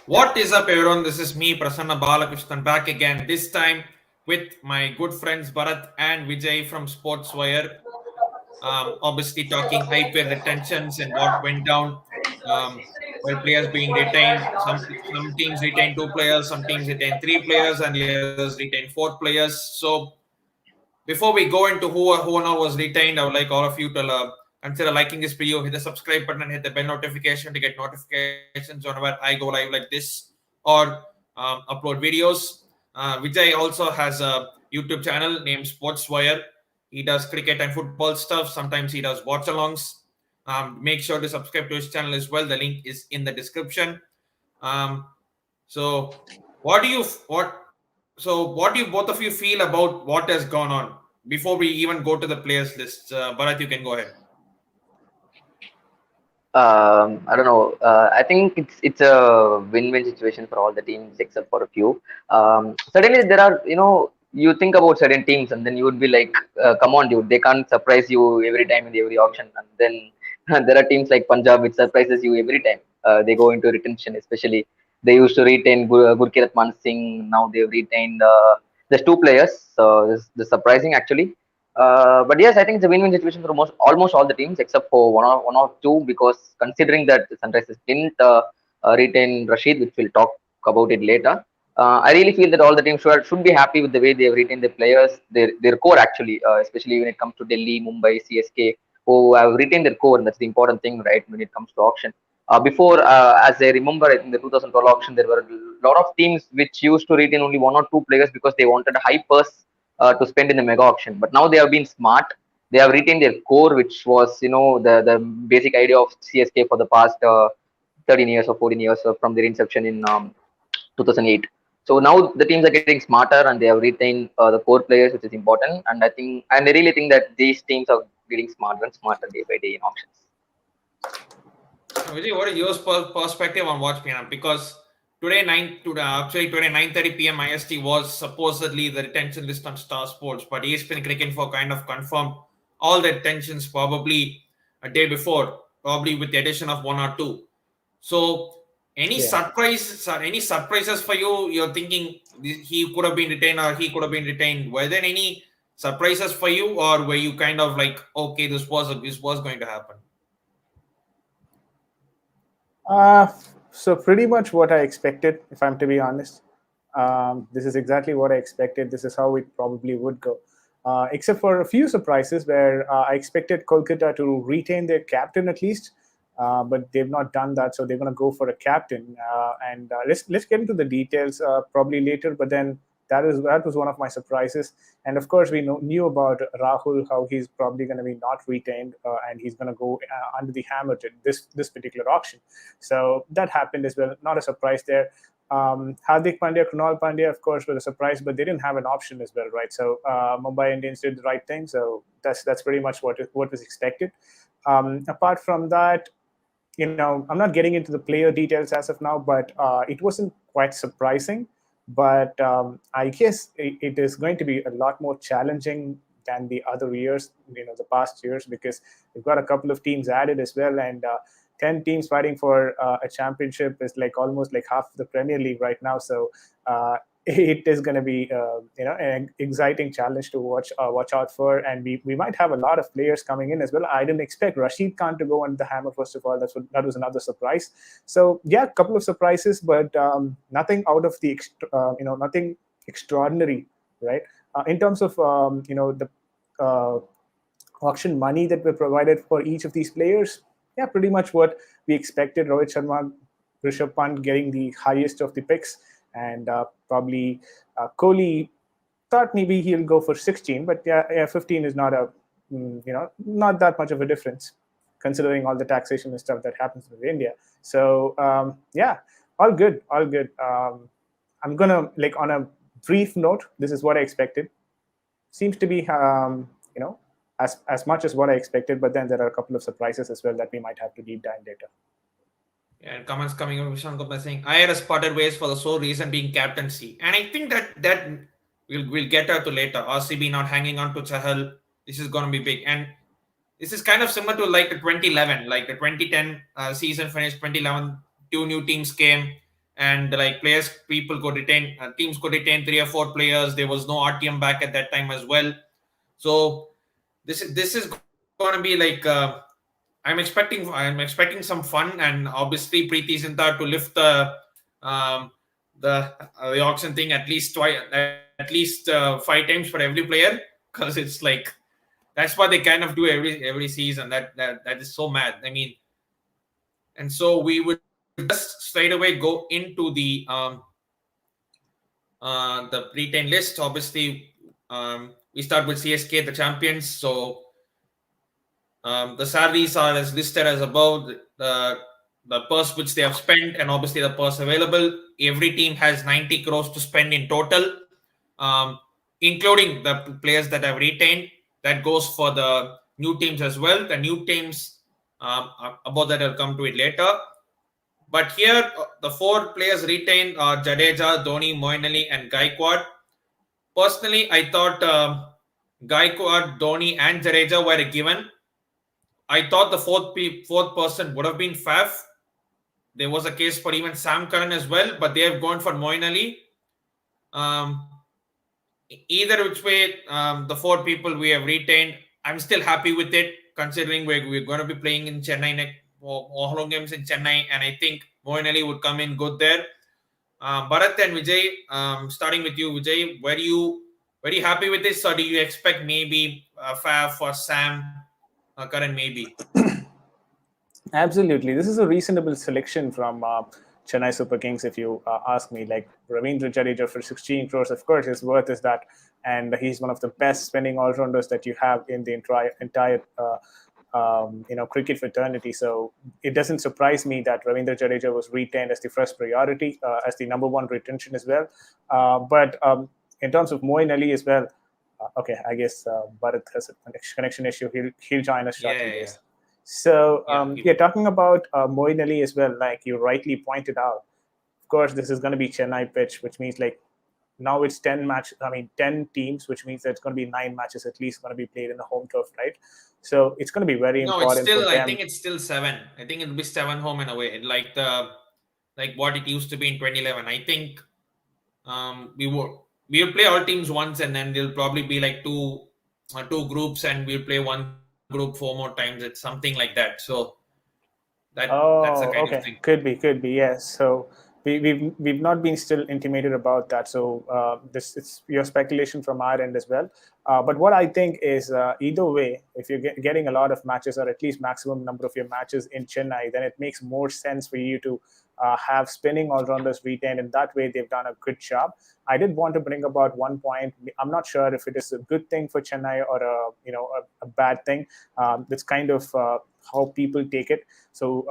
What is up, everyone? This is me, Prasanna Balakrishnan, back again. This time with my good friends Bharath and Vijay from Sportswire. Obviously, talking IPL retentions and what went down. Well, players being retained. Some teams retain 2 players, some teams retain 3 players, and the others retain 4 players. So before we go into who now was retained, I would like all of you to consider liking this video, hit the subscribe button, and hit the bell notification to get notifications whenever I go live like this or upload videos. Vijay also has a YouTube channel named Sportswire. He does cricket and football stuff. Sometimes he does watch alongs. Make sure to subscribe to his channel as well. The link is in the description. Um, so, what do you what what do you both of you feel about what has gone on before we even go to the players list? Bharat, you can go ahead. I don't know. I think it's a win-win situation for all the teams except for a few. Certainly, there are you think about certain teams and then you would be like, come on, dude, they can't surprise you every time in every auction. And then there are teams like Punjab which surprises you every time. They go into retention, especially they used to retain Gurkirat Man Singh. Now they've retained. There's two players, so this surprising actually. But yes, I think it's a win-win situation for almost all the teams except for one or two, because considering that the Sunrisers didn't retain Rashid, which we'll talk about it later. I really feel that all the teams should be happy with the way they have retained their players, their core actually, especially when it comes to Delhi, Mumbai, CSK, who have retained their core, and that's the important thing, right? When it comes to auction. Before, as I remember, in the 2012 auction, there were a lot of teams which used to retain only one or two players because they wanted a high purse to spend in the mega auction. But now they have been smart. They have retained their core, which was the basic idea of CSK for the past 13 years or 14 years from their inception in 2008. So now the teams are getting smarter and they have retained the core players, which is important. And I really think that these teams are getting smarter and smarter day by day in auctions. Vijay, what is your perspective on Watch PNM? Because today 9:30 p.m. IST was supposedly the retention list on Star Sports, but ESPN Cricket for kind of confirmed all the retentions probably a day before, probably with the addition of one or two. So, Yeah. any surprises for you? You're thinking he could have been retained or he could have been retained. Were there any surprises for you, or were you kind of like, okay, this was going to happen? Uh, so pretty much what I expected, if I'm to be honest. This is exactly what I expected. This is how it probably would go. Except for a few surprises where I expected Kolkata to retain their captain at least, but they've not done that. So they're going to go for a captain. And let's get into the details probably later. But then that was one of my surprises. And of course, we knew about Rahul, how he's probably going to be not retained, and he's going to go under the hammer to this particular auction. So that happened as well. Not a surprise there. Hardik Pandya, Krunal Pandya, of course, were a surprise, but they didn't have an option as well, right? So Mumbai Indians did the right thing. So that's pretty much what was expected. Apart from that, I'm not getting into the player details as of now, but it wasn't quite surprising. But I guess it is going to be a lot more challenging than the other years, the past years, because we've got a couple of teams added as well, and 10 teams fighting for a championship is like almost like half the Premier League right now. So it is going to be an exciting challenge to watch out for, and we might have a lot of players coming in as well. I didn't expect Rashid Khan to go under the hammer. First of all, that was another surprise. So yeah, a couple of surprises, but nothing out of the nothing extraordinary, right? In terms of the auction money that were provided for each of these players, yeah, pretty much what we expected. Rohit Sharma, Rishabh Pant getting the highest of the picks, and probably Kohli thought maybe he'll go for 16, but yeah, 15 is not not that much of a difference considering all the taxation and stuff that happens in India. So yeah, all good, all good. I'm gonna like on a brief note. This is what I expected. Seems to be as much as what I expected, but then there are a couple of surprises as well that we might have to deep dive later. Yeah, and comments coming from Ishan Kishan saying, I had a spotted ways for the sole reason being captaincy. And I think that we'll get to later. RCB not hanging on to Chahal. This is going to be big. And this is kind of similar to like the 2011, like the 2010 season finished, 2011, two new teams came. and like people could retain, teams could retain 3 or 4 players. There was no RTM back at that time as well. So this is going to be like I'm expecting some fun, and obviously Preeti Zinta to lift um, the auction thing at least twice, at least 5 times for every player, because it's like that's what they kind of do every season. That is so mad. I mean, and so we would just straight away go into the pre-10 list. Obviously, we start with CSK, the champions. So the salaries are as listed as above. The purse which they have spent, and obviously the purse available. Every team has 90 crores to spend in total, um, including the players that have retained. That goes for the new teams as well. The new teams, about that I'll come to it later. But here, the 4 players retained are Jadeja, Dhoni, Moeen Ali, and Gaikwad. Personally, I thought Gaikwad, Dhoni, and Jadeja were a given. I thought the fourth person would have been Faf. There was a case for even Sam Curran as well, but they have gone for Moeen Ali. Um, Either which way, the 4 people we have retained, I'm still happy with it, considering we're going to be playing in Chennai next, all home games in Chennai, and I think Moeen Ali would come in good there. Bharath and Vijay, starting with you, Vijay, were you happy with this, or do you expect maybe Faf or Sam Curran maybe? Absolutely, this is a reasonable selection from Chennai Super Kings. If you ask me, like Ravindra Jadeja for 16 crores, of course, his worth is that, and he's one of the best spending all-rounders that you have in the entire cricket fraternity. So it doesn't surprise me that Ravindra Jadeja was retained as the first priority, as the number 1 retention as well. But in terms of Moeen Ali as well, okay, I guess Bharat has a connection issue. He'll join us shortly. Yeah. So talking about Moeen Ali as well, like you rightly pointed out, of course, this is going to be Chennai pitch, which means like now it's 10 teams, which means that it's going to be 9 matches at least going to be played in the home turf, right? So it's going to be very important. It's still, for them. I think it's still 7. I think it'll be 7 home and away, like what it used to be in 2011. I think we'll play all teams once, and then there'll probably be like two groups, and we'll play one group 4 more times. It's something like that. So that's the kind of thing. Could be, yes. So we've not been still intimated about that. So it's your speculation from our end as well. But what I think is either way, if you're getting a lot of matches, or at least maximum number of your matches in Chennai, then it makes more sense for you to have spinning all-rounders retained. And that way, they've done a good job. I did want to bring about one point. I'm not sure if it is a good thing for Chennai or a bad thing. That's kind of how people take it. So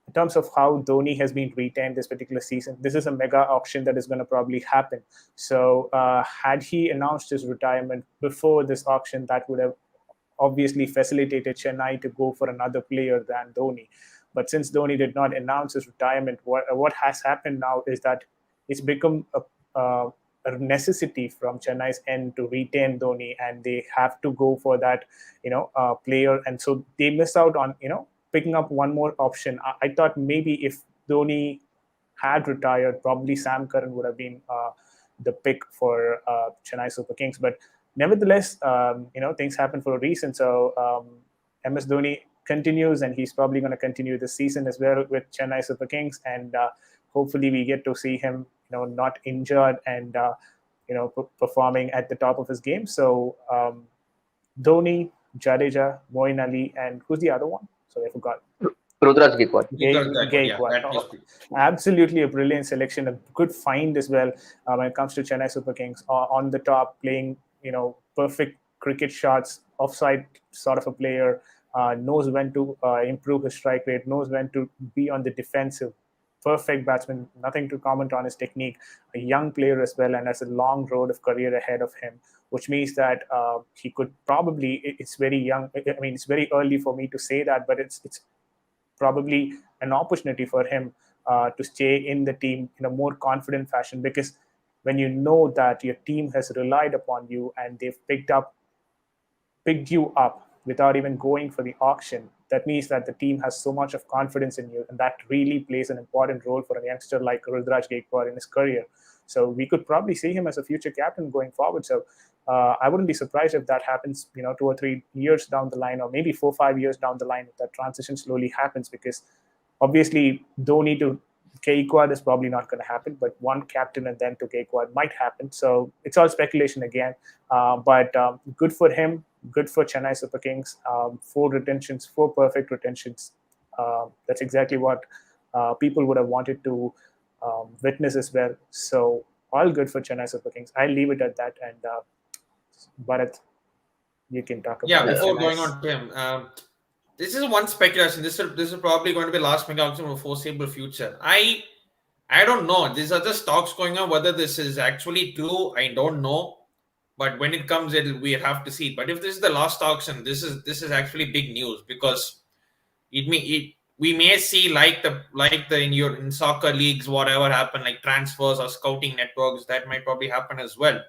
in terms of how Dhoni has been retained this particular season, this is a mega auction that is going to probably happen. So had he announced his retirement before this auction, that would have obviously facilitated Chennai to go for another player than Dhoni. But since Dhoni did not announce his retirement, what has happened now is that it's become a necessity from Chennai's end to retain Dhoni, and they have to go for that, player. And so they miss out on, picking up one more option. I thought maybe if Dhoni had retired, probably Sam Curran would have been the pick for Chennai Super Kings. But nevertheless, things happen for a reason. So MS Dhoni continues, and he's probably going to continue this season as well with Chennai Super Kings. And hopefully we get to see him, not injured and, performing at the top of his game. So Dhoni, Jadeja, Moeen Ali, and who's the other one? Sorry, I forgot. Rudraj Gaikwad. Gaikwad. Absolutely a brilliant selection, a good find as well when it comes to Chennai Super Kings. On the top, playing, perfect cricket shots, offside sort of a player, knows when to improve his strike rate, knows when to be on the defensive. Perfect batsman, nothing to comment on his technique. A young player as well, and has a long road of career ahead of him, which means that he could probably, it's very young. I mean, it's very early for me to say that, but it's probably an opportunity for him to stay in the team in a more confident fashion, because when you know that your team has relied upon you and they've picked you up without even going for the auction, that means that the team has so much of confidence in you, and that really plays an important role for a youngster like Rudraj Gaikwad in his career. So we could probably see him as a future captain going forward. So I wouldn't be surprised if that happens, 2 or 3 years down the line, or maybe 4 or 5 years down the line, if that transition slowly happens. Because obviously, Dhoni to Gaikwad is probably not going to happen, but one captain and then to Gaikwad might happen. So it's all speculation again. But good for him, good for Chennai Super Kings. 4 retentions, 4 perfect retentions. That's exactly what people would have wanted to witness as well. So all good for Chennai Super Kings. I'll leave it at that. And Bharath, you can talk about Yeah, it. before going on to him, this is one speculation. This is probably going to be the last mega auction for the foreseeable future. I don't know. These are just talks going on. Whether this is actually true, I don't know. But when it comes, we have to see. But if this is the last auction, this is actually big news, because we may see like the in soccer leagues, whatever happened, like transfers or scouting networks, that might probably happen as well.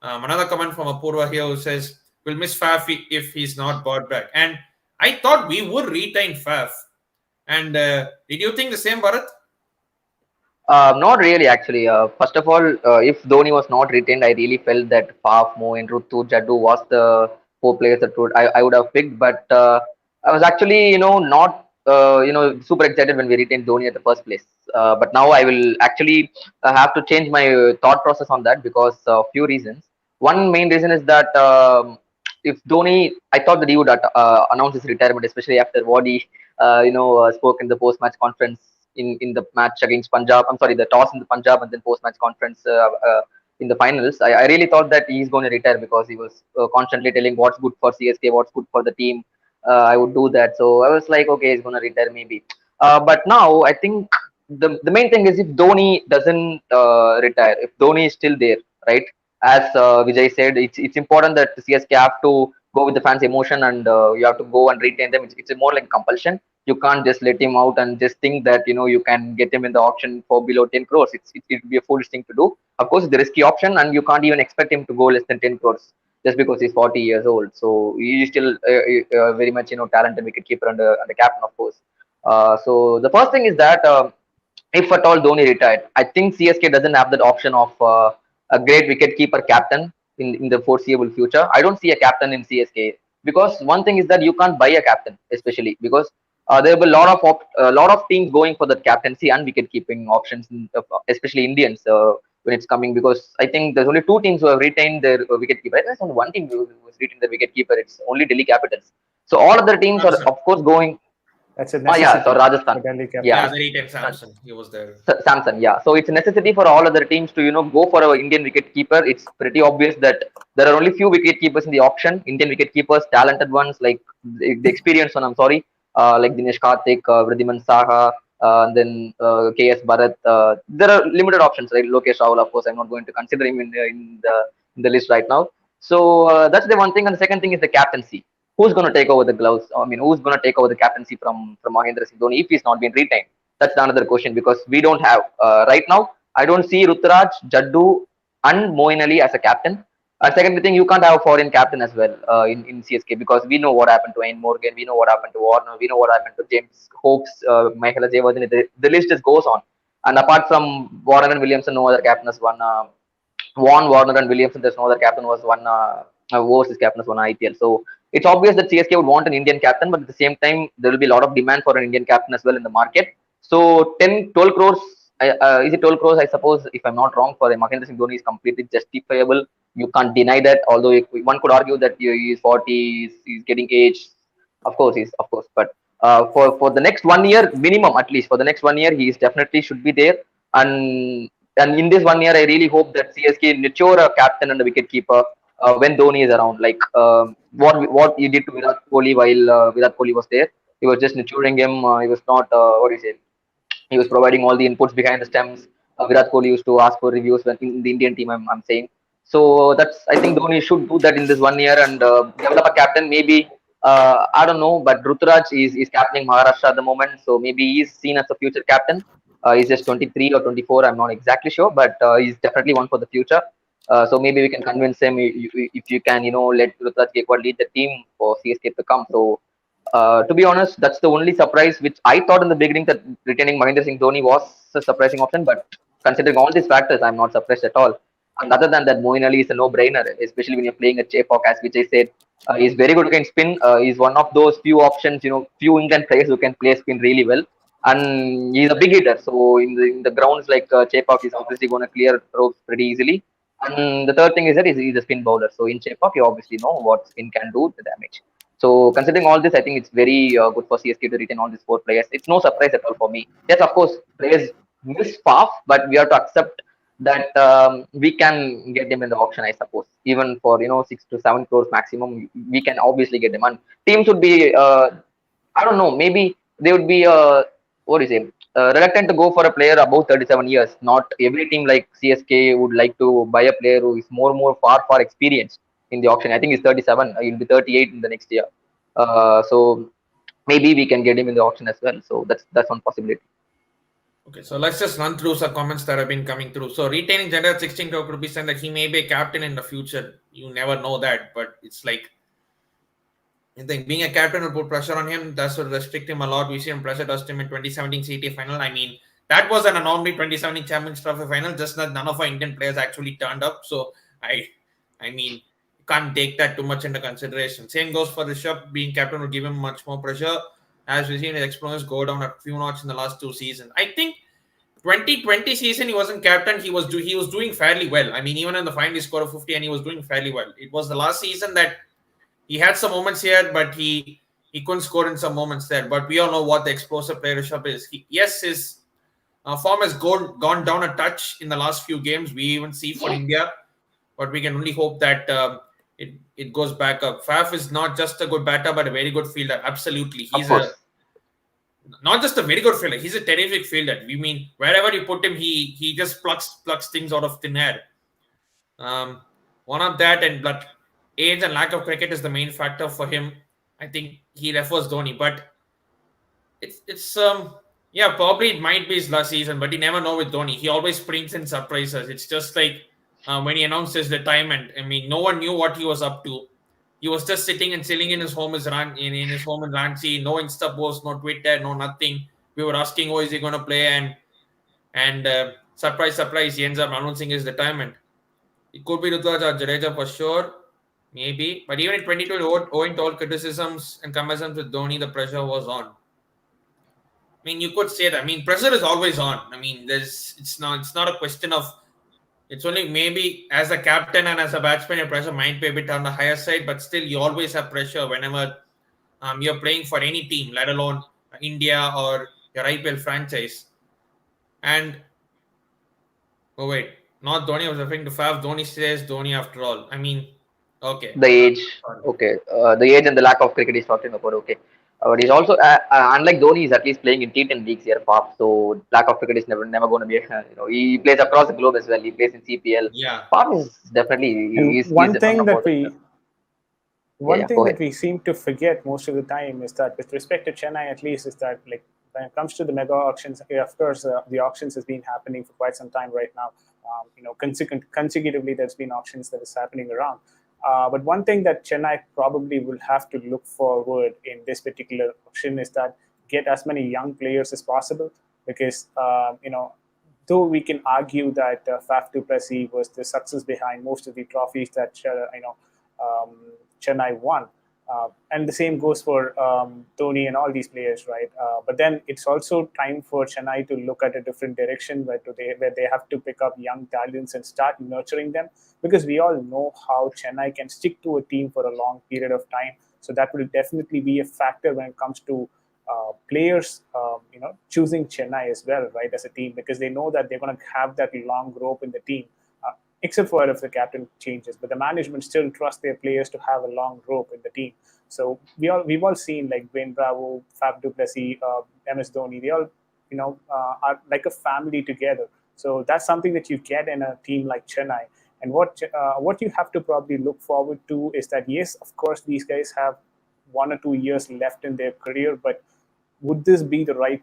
Another comment from Apurva here who says, we'll miss Faf if he's not brought back. And I thought we would retain Faf. And did you think the same, Bharat? Not really, actually. First of all, if Dhoni was not retained, I really felt that Faf, Moin, Rutu, Jaddu was the 4 players that I would have picked. But I was actually, not, super excited when we retained Dhoni at the first place. But now I will actually have to change my thought process on that, because of few reasons. One main reason is that if Dhoni, I thought that he would announce his retirement, especially after what he, spoke in the post-match conference in the match against Punjab. I'm sorry, the toss in the Punjab and then post-match conference in the finals. I really thought that he's going to retire, because he was constantly telling what's good for CSK, what's good for the team. I would do that. So I was like, okay, he's going to retire maybe. But now I think the main thing is, if Dhoni doesn't retire, if Dhoni is still there, right? As Vijay said, it's important that the CSK have to go with the fans' emotion, and you have to go and retain them. It's more like compulsion. You can't just let him out and just think that you can get him in the auction for below 10 crores. It would be a foolish thing to do. Of course, it's a risky option, and you can't even expect him to go less than 10 crores just because he's 40 years old. So he's still very much talented wicketkeeper and the captain, of course. So the first thing is that if at all Dhoni retired, I think CSK doesn't have that option of a great wicketkeeper captain in the foreseeable future. I don't see a captain in CSK, because one thing is that you can't buy a captain, especially because there will be a lot of teams going for the captaincy and wicket keeping options, especially Indians when it's coming. Because I think there's only 2 teams who have retained their wicket keeper. There's only one team who has retained their wicket keeper. It's only Delhi Capitals. So all other teams are of course going. That's a Oh yeah, so necessity Rajasthan. for Delhi Capitals. Yeah, Yeah, the retained Samson. He was there. Samson, yeah. So it's a necessity for all other teams to go for our Indian wicket keeper. It's pretty obvious that there are only few wicket keepers in the auction. Indian wicket keepers, talented ones, like the experienced one. I'm sorry, like Dinesh Karthik, Vridhiman Saha, and then KS Bharath. There are limited options, right? Lokesh Rahul, of course, I'm not going to consider him in the list right now. So that's the one thing. And the second thing is the captaincy. Who's going to take over the gloves? I mean, who's going to take over the captaincy from Mahendra Singh Dhoni if he's not been retained? That's another question, because we don't have right now. I don't see Ruturaj, Jaddu, and Moin Ali as a captain. Second thing, you can't have a foreign captain as well in CSK, because we know what happened to Ian Morgan, we know what happened to Warner, we know what happened to James Hopes, Michael Jayawardene. The list just goes on. And apart from Warner and Williamson, no other captain has won. Warner and Williamson, there's no other captain was one. Overseas captain has won IPL. So it's obvious that CSK would want an Indian captain, but at the same time, there will be a lot of demand for an Indian captain as well in the market. So 12 crores, is it 12 crores? I suppose, if I'm not wrong, for Mahendra Singh Dhoni is completely justifiable. You can't deny that. Although one could argue that he's 40, he's getting aged. Of course, but for the next 1 year minimum, at least for the next 1 year, he is definitely should be there. And in this 1 year, I really hope that CSK nurture a captain and a wicket keeper when Dhoni is around. Like what he did to Virat Kohli while Virat Kohli was there. He was just nurturing him. He was not what do you say? He was providing all the inputs behind the stems. Virat Kohli used to ask for reviews when in the Indian team. I'm saying. So I think Dhoni should do that in this 1 year and develop a captain. Maybe I don't know, but Ruturaj is captaining Maharashtra at the moment, so maybe he's seen as a future captain. He's just 23 or 24. I'm not exactly sure, but he's definitely one for the future. So maybe we can convince him if you can, let Rutraj Gaikwad lead the team for CSK to come. So to be honest, that's the only surprise which I thought in the beginning that retaining Mahendra Singh Dhoni was a surprising option. But considering all these factors, I'm not surprised at all. And other than that, Moeen Ali is a no-brainer, especially when you're playing a Chepauk, as Vijay said. He's very good against spin. He's one of those few options, few Indian players who can play spin really well. And he's a big hitter. So in the grounds like Chepauk, he's obviously going to clear ropes pretty easily. And the third thing is that he's a spin bowler. So in Chepauk, you obviously know what spin can do the damage. So considering all this, I think it's very good for CSK to retain all these four players. It's no surprise at all for me. Yes, of course, players miss Faf, but we have to accept that we can get them in the auction, I suppose. Even for 6 to 7 crores maximum, we can obviously get them. And teams would be, I don't know, maybe they would be what is it? Reluctant to go for a player above 37 years. Not every team like CSK would like to buy a player who is more far experienced in the auction. I think he's 37. He'll be 38 in the next year. So maybe we can get him in the auction as well. So that's one possibility. Okay, so let's just run through some comments that have been coming through. So retaining Janda at 16 crore rupees and that he may be a captain in the future. You never know that, but it's like I think being a captain will put pressure on him. That will restrict him a lot. We see him pressure dust him in 2017 CT final. I mean, that was an anomaly 2017 Champions Trophy final. Just that none of our Indian players actually turned up. So I mean, you can't take that too much into consideration. Same goes for Rishabh. Being captain will give him much more pressure. As we've seen his explosions go down a few notches in the last 2 seasons. I think 2020 season he wasn't captain. He was doing fairly well. I mean, even in the final he scored a 50 and he was doing fairly well. It was the last season that he had some moments here, but he couldn't score in some moments there. But we all know what the explosive player Rishabh is. Yes, his form has gone down a touch in the last few games. We even see for India, but we can only hope that it goes back up. Faf is not just a good batter, but a very good fielder. Absolutely, Of course. not just a very good fielder. He's a terrific fielder. We mean wherever you put him, he just plucks things out of thin air. One of that and but age and lack of cricket is the main factor for him. I think he refers Dhoni, but it's yeah, probably it might be his last season, but you never know with Dhoni. He always springs in surprises. It's just like when he announced his retirement. I mean, no one knew what he was up to. He was just sitting and chilling in his home, in his home in Ranchi. No Insta post, no Twitter, no nothing. We were asking, "Oh, is he going to play?" And surprise, he ends up announcing his retirement. It could be Rutraj or Jadeja for sure, maybe. But even in 2020, owing to all criticisms and comparisons with Dhoni, the pressure was on. I mean, you could say that. I mean, pressure is always on. I mean, it's not a question of. It's only maybe as a captain and as a batsman, your pressure might be a bit on the higher side, but still, you always have pressure whenever you're playing for any team, let alone India or your IPL franchise. And oh wait, not Dhoni. I was referring to Faf. Dhoni says Dhoni after all. I mean, okay. The age, okay. The age and the lack of cricket he's talking about, okay. But he's also, unlike Dhoni, he's at least playing in T10 leagues here, Pop. So lack of cricket is never going to be, he plays across the globe as well. He plays in CPL. Yeah. Pop is definitely, he's one the thing one that of we those. one thing that we seem to forget most of the time is that with respect to Chennai, at least, is that like when it comes to the mega auctions, of course, the auctions has been happening for quite some time right now. Consecutively, there's been auctions that is happening around. But one thing that Chennai probably will have to look forward in this particular auction is that get as many young players as possible, because though we can argue that Faf du Plessis was the success behind most of the trophies that Chennai won. And the same goes for Dhoni and all these players, right? But then it's also time for Chennai to look at a different direction where they have to pick up young talents and start nurturing them, because we all know how Chennai can stick to a team for a long period of time. So that will definitely be a factor when it comes to players, choosing Chennai as well, right, as a team, because they know that they're going to have that long rope in the team. Except for if the captain changes, but the management still trusts their players to have a long rope in the team. So we've all seen like Dwayne Bravo, Faf du Plessis, MS Dhoni. They all are like a family together. So that's something that you get in a team like Chennai. And what you have to probably look forward to is that yes, of course, these guys have 1 or 2 years left in their career, but would this be the right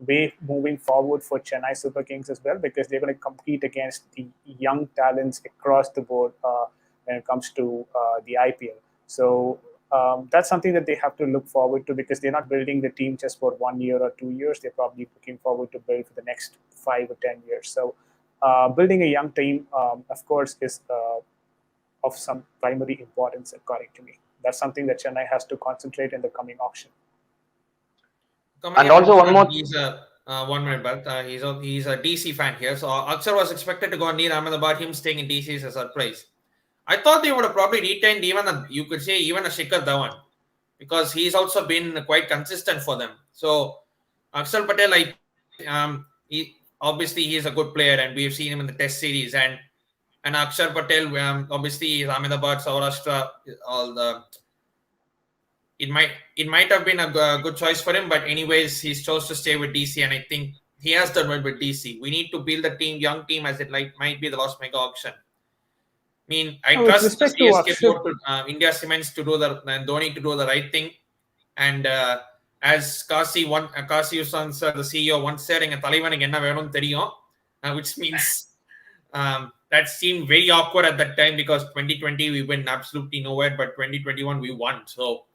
way moving forward for Chennai Super Kings as well, because they're going to compete against the young talents across the board when it comes to the IPL. So that's something that they have to look forward to, because they're not building the team just for 1 year or 2 years. They're probably looking forward to build for the next 5 or 10 years. So building a young team, of course, is of some primary importance, according to me. That's something that Chennai has to concentrate in the coming auction. Coming And in also one more. he's a 1 minute, but he's a DC fan here. So Akshar was expected to go near Ahmedabad. Him staying in DC is a surprise. I thought they would have probably retained even you could say even a Shikhar Dhawan, because he's also been quite consistent for them. So Akshar Patel, I think he obviously he's a good player, and we've seen him in the Test series, and Akshar Patel obviously is Ahmedabad, Saurashtra, all the. It might have been a good choice for him, but anyways, he's chose to stay with DC, and I think he has done well with DC. We need to build a young team, as it might be the last mega auction. I mean, I With trust the respect to CSK Akshar, board to India Cements to do and Dhoni to do the right thing. And as Kasi Ushan sir, the CEO, once said, "Enga Thalaivanuku enna venum theriyum," which means that seemed very awkward at that time, because 2020 we went absolutely nowhere, but 2021 we won. So,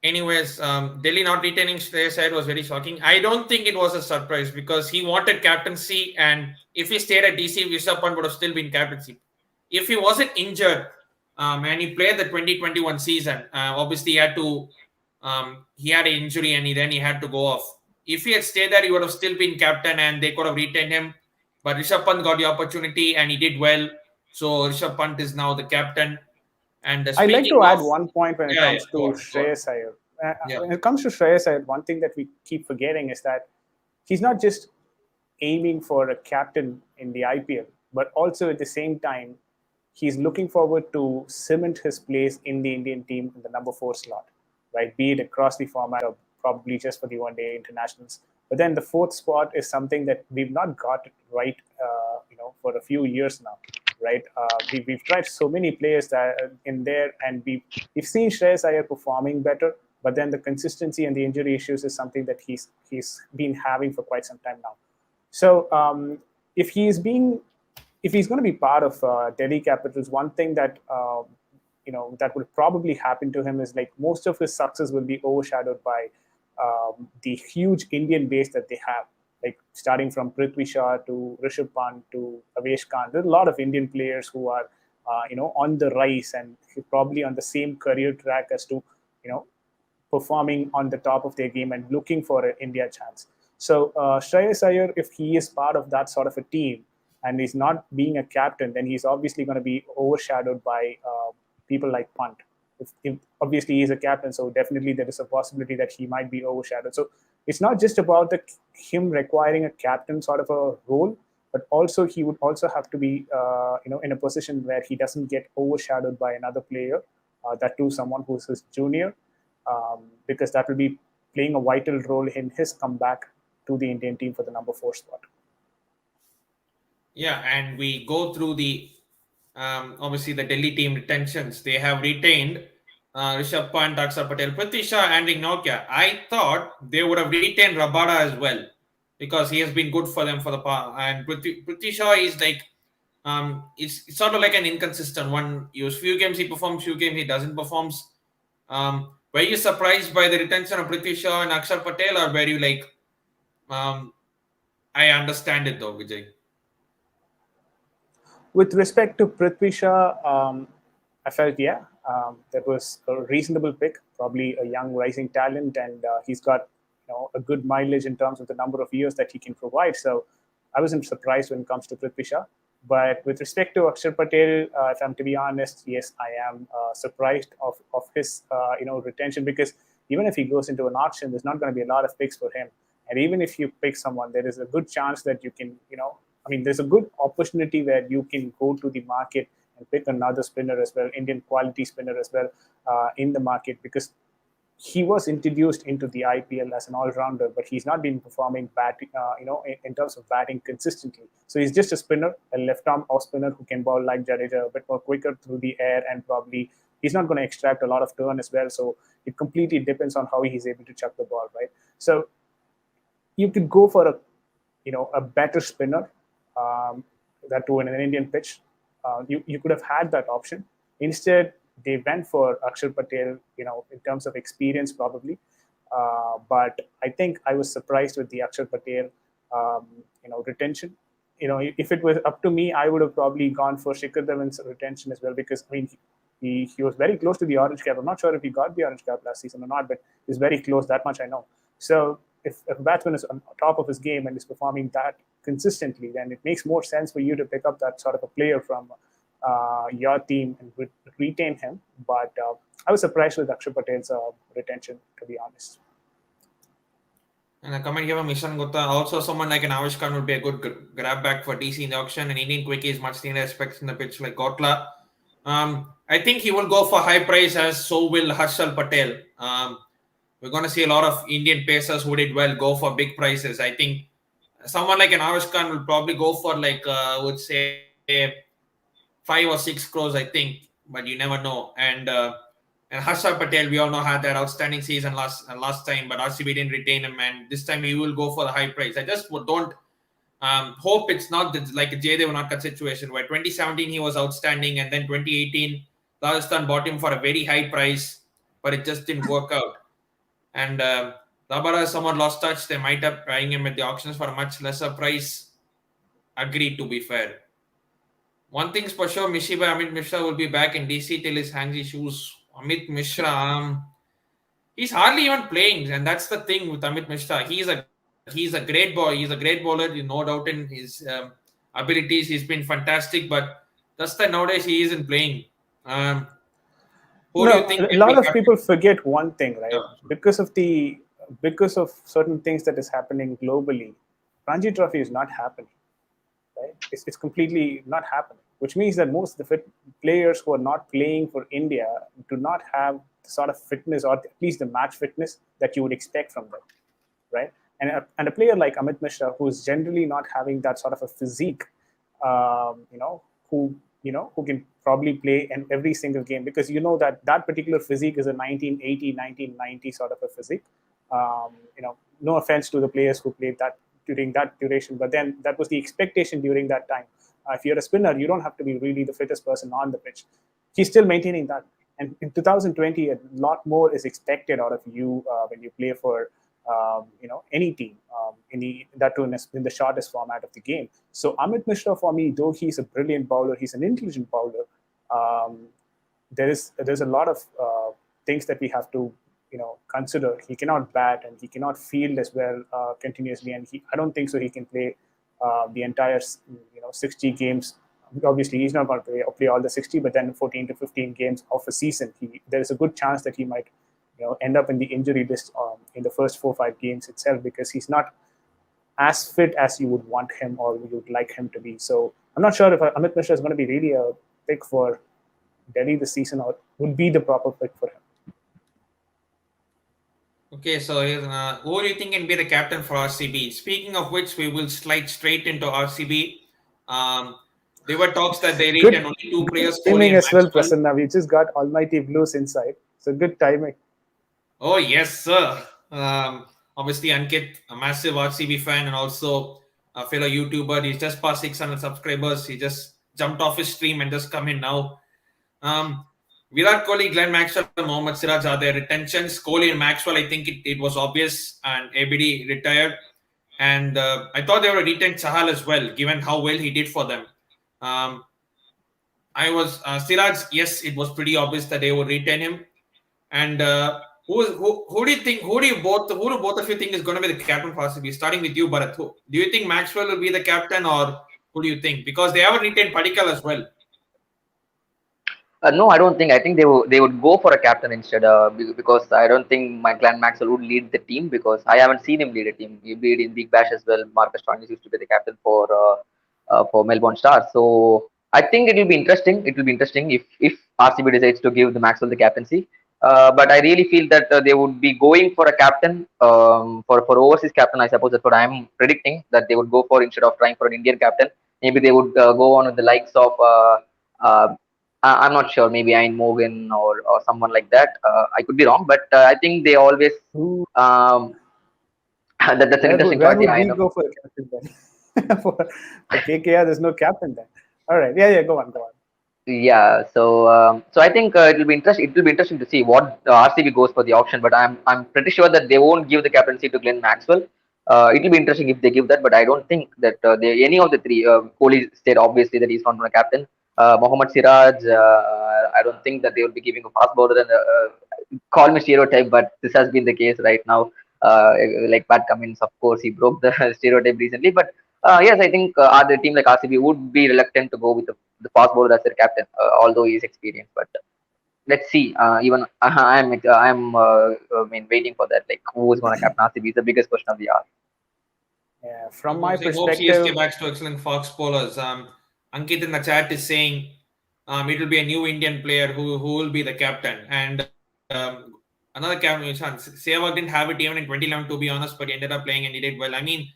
anyways, Delhi not retaining Shreyas Iyer was very shocking. I don't think it was a surprise, because he wanted captaincy, and if he stayed at DC, Rishabh Pant would have still been captaincy. If he wasn't injured and he played the 2021 season, obviously he had an injury, and then he had to go off. If he had stayed there, he would have still been captain, and they could have retained him. But Rishabh Pant got the opportunity, and he did well. So Rishabh Pant is now the captain. And I'd like to add one point when it comes to go on. Shreyas Iyer. Yeah. When it comes to Shreyas Iyer, one thing that we keep forgetting is that he's not just aiming for a captain in the IPL, but also at the same time, he's looking forward to cement his place in the Indian team in the number 4 slot, right? Be it across the format or probably just for the one-day internationals. But then the 4th spot is something that we've not got right, for a few years now, right? We've tried so many players that in there, and we've seen Shreyas Iyer performing better, but then the consistency and the injury issues is something that he's been having for quite some time now. So if he's going to be part of Delhi Capitals, one thing that that would probably happen to him is, like, most of his success will be overshadowed by the huge Indian base that they have, like starting from Prithvi Shaw to Rishabh Pant to Avesh Khan. There's a lot of Indian players who are on the rise, and probably on the same career track as to performing on the top of their game and looking for an India chance. So Shreyas Iyer, if he is part of that sort of a team and he's not being a captain, then he's obviously going to be overshadowed by people like Pant. If obviously he's a captain, so definitely there is a possibility that he might be overshadowed. So it's not just about him requiring a captain sort of a role, but also he would also have to be in a position where he doesn't get overshadowed by another player, that too someone who's his junior, because that will be playing a vital role in his comeback to the Indian team for the number 4 spot. Yeah, and we go through the obviously the Delhi team retentions. They have retained Rishabh Pant, Akshar Patel, Prithvi Shaw, and Nokia. I thought they would have retained Rabada as well, because he has been good for them for the past. And Prithvi Shaw is like it's sort of like an inconsistent one. Few games he performs, few games he doesn't perform. Were you surprised by the retention of Prithvi Shaw and Akshar Patel, or were you like, I understand it though, Vijay? With respect to Prithvi Shaw, I felt, that was a reasonable pick, probably a young rising talent, and he's got a good mileage in terms of the number of years that he can provide. So I wasn't surprised when it comes to Prithvi Shaw. But with respect to Akshar Patel, if I'm to be honest, yes, I am surprised of his retention, because even if he goes into an auction, there's not going to be a lot of picks for him. And even if you pick someone, there is a good chance that you can, there's a good opportunity where you can go to the market and pick another spinner as well, Indian quality spinner as well, in the market, because he was introduced into the IPL as an all-rounder, but he's not been performing in terms of batting consistently. So he's just a spinner, a left-arm off spinner who can bowl like Jadeja, a bit more quicker through the air, and probably he's not going to extract a lot of turn as well. So it completely depends on how he's able to chuck the ball, right? So you could go for a better spinner, that to an Indian pitch. You could have had that option. Instead, they went for Akshar Patel, in terms of experience, probably. But I think I was surprised with the Akshar Patel, retention. If it was up to me, I would have probably gone for Shikhar Dhawan's retention as well, because I mean, he was very close to the orange cap. I'm not sure if he got the orange cap last season or not, but he's very close. That much I know. So if a batsman is on top of his game and is performing that consistently, then it makes more sense for you to pick up that sort of a player from your team and retain him. But I was surprised with Akshar Patel's retention, to be honest. And a comment here from Ishan Gupta. Also, someone like an Avish Khan would be a good grab back for DC in the auction. And Indian quickie is much needed aspects in the pitch like Gotla. I think he will go for high price, as so will Harshal Patel. We're going to see a lot of Indian pacers who did well go for big prices. I think someone like an Avish Khan will probably go for I would say 5 or 6 crores, I think, but you never know. And Harshal Patel, we all know, had that outstanding season last time, but RCB didn't retain him, and this time he will go for the high price. I just don't hope it's not like a Jaydev Unadkat situation where 2017 he was outstanding, and then 2018 Rajasthan bought him for a very high price, but it just didn't work out. And Dabara has somewhat lost touch. They might have buying him at the auctions for a much lesser price. Agreed, to be fair. One thing's for sure, Amit Mishra will be back in DC till his hangs his shoes. Amit Mishra, he's hardly even playing, and that's the thing with Amit Mishra. He's a great boy. He's a great bowler. No doubt in his abilities. He's been fantastic, but just that nowadays he isn't playing. A lot of people forget one thing, right? Because of certain things that is happening globally, Ranji Trophy is not happening. Right? It's completely not happening, which means that most of the players who are not playing for India do not have the sort of fitness, or at least the match fitness, that you would expect from them, right? And a player like Amit Mishra, who's generally not having that sort of a physique, who can probably play in every single game, because that particular physique is a 1980, 1990 sort of a physique. No offense to the players who played that during that duration, but then that was the expectation during that time. If you're a spinner, you don't have to be really the fittest person on the pitch. He's still maintaining that. And in 2020, a lot more is expected out of you when you play for any team in the shortest format of the game. So Amit Mishra, for me, though he's a brilliant bowler, he's an intelligent bowler. There's a lot of things that we have to consider. He cannot bat and he cannot field as well continuously, and I don't think so he can play the entire 60 games. Obviously, he's not going to play all the 60, but then 14 to 15 games of a season, there is a good chance that he might end up in the injury list in the first 4-5 games itself, because he's not as fit as you would want him or you would like him to be. So I'm not sure if Amit Mishra is going to be really a pick for Delhi this season, or would be the proper pick for him. Okay, so who do you think can be the captain for RCB? Speaking of which, we will slide straight into RCB. There were talks that they reached only 2 players. Timing as well, Prasanna. We just got Almighty Blues inside. So good timing. Oh, yes, sir. Obviously, Ankit, a massive RCB fan and also a fellow YouTuber. He's just passed 600 subscribers. He just jumped off his stream and just come in now. Virat Kohli, Glenn Maxwell, Mohammad Siraj are their retentions. Kohli and Maxwell, I think it was obvious, and ABD retired. And I thought they would retain Chahal as well, given how well he did for them. Siraj, yes, it was pretty obvious that they would retain him. And who do both of you think is going to be the captain for RCB? Starting with you, Bharath. Do you think Maxwell will be the captain, or who do you think? Because they haven't retained Padikkal as well. No, I don't think. I think they would go for a captain instead, because I don't think Glenn Maxwell would lead the team, because I haven't seen him lead a team. He played in Big Bash as well. Marcus Stoinis used to be the captain for Melbourne Stars. So I think it will be interesting. It will be interesting if RCB decides to give the Maxwell the captaincy. But I really feel that they would be going for a captain, for overseas captain. I suppose that's what I'm predicting, that they would go for, instead of trying for an Indian captain. Maybe they would go on with the likes of. I'm not sure, maybe Ian Morgan or someone like that. I could be wrong, but I think they always That's an interesting Where thought. would Yeah, I we know. go for a captain then? For KKR, there's no captain then. All right. Yeah. Go on. Yeah, so I think it will be interesting. It will be interesting to see what RCB goes for the auction. But I'm pretty sure that they won't give the captaincy to Glenn Maxwell. It will be interesting if they give that, but I don't think that any of the three. Kohli said obviously that he's not going to captain. Mohammad Siraj, I don't think that they will be giving a fast bowler. And call me stereotype, but this has been the case right now. Like Pat Cummins, of course, he broke the stereotype recently. But yes, I think the team like RCB would be reluctant to go with the fast bowler as their captain, although he is experienced. But let's see. Even I mean, waiting for that. Like, who is going to captain RCB is the biggest question of the hour. Yeah. From my I hope perspective, CSK backs to excellent Fox bowlers. Ankit in the chat is saying it will be a new Indian player who will be the captain. And another captain, Sehwag didn't have it even in 2011, to be honest, but he ended up playing and he did well. I mean,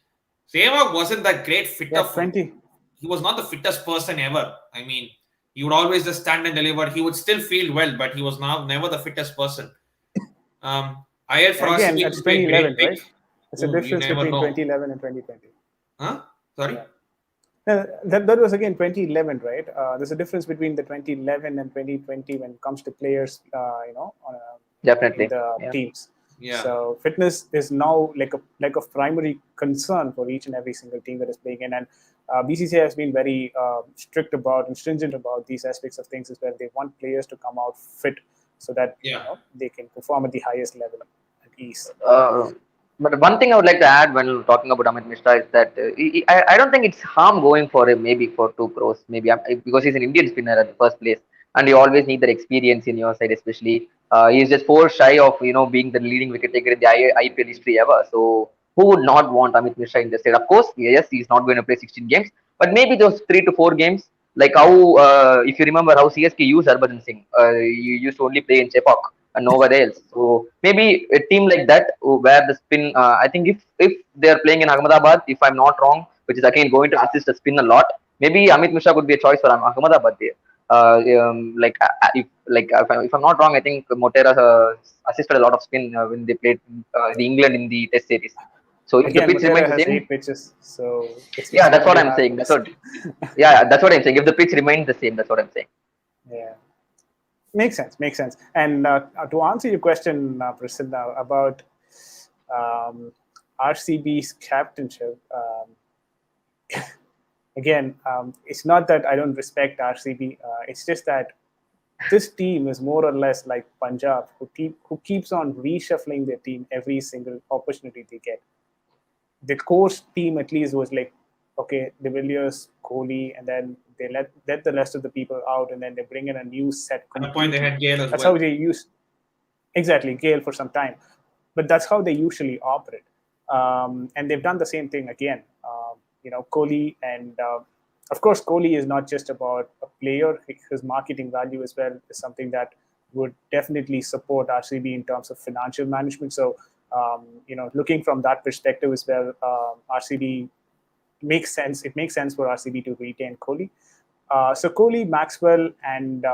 Sehwag wasn't that great fitter. yeah, 20. He was not the fittest person ever. I mean, he would always just stand and deliver. He would still field well, but he was now never the fittest person. I had for Again, RCB that's would be a great 2011, pick. right? It's a Ooh, you difference never between know. 2011 and 2020. Huh? Sorry? Yeah. That was again 2011, right? There's a difference between the 2011 and 2020 when it comes to players, Definitely. in the Yeah. teams. Yeah. So fitness is now like a primary concern for each and every single team that is playing in, and BCCI has been very strict about and stringent about these aspects of things, as well. They want players to come out fit so that they can perform at the highest level at ease. But one thing I would like to add when talking about Amit Mishra is that I don't think it's harm going for him maybe for 2 crores maybe because he's an Indian spinner at the first place and you always need that experience in your side especially. He's just 4 shy of being the leading wicket taker in the IPL history ever. So who would not want Amit Mishra in the side? Of course, yes, he's not going to play 16 games, but maybe those 3 to 4 games. Like how, if you remember how CSK used Harbhajan Singh, you used to only play in Chepauk and nowhere else. So maybe a team like that where the spin, I think if they are playing in Ahmedabad, if I'm not wrong, which is again going to assist the spin a lot, maybe Amit Mishra could be a choice for Ahmedabad there. If I'm not wrong, I think Motera assisted a lot of spin when they played the England in the Test series. So if Again, the pitch Motera remains the has same, 8 pitches, so it's yeah, that's going what to be I'm hard saying. to That's miss. what, yeah, that's what I'm saying. If the pitch remains the same, that's what I'm saying. Yeah. Makes sense. And to answer your question, Prasanna, about RCB's captainship, again, it's not that I don't respect RCB. It's just that this team is more or less like Punjab, who keeps on reshuffling their team every single opportunity they get. The core team at least was like, okay, De Villiers, Kohli, and then they let the rest of the people out, and then they bring in a new set. At a point, they had Gale as That's well. how they use exactly Gale for some time, but that's how they usually operate. And they've done the same thing again. Kohli, and of course, Kohli is not just about a player. His marketing value as well is something that would definitely support RCB in terms of financial management. So, looking from that perspective as well, RCB makes sense. It makes sense for RCB to retain Kohli. So Kohli, Maxwell, and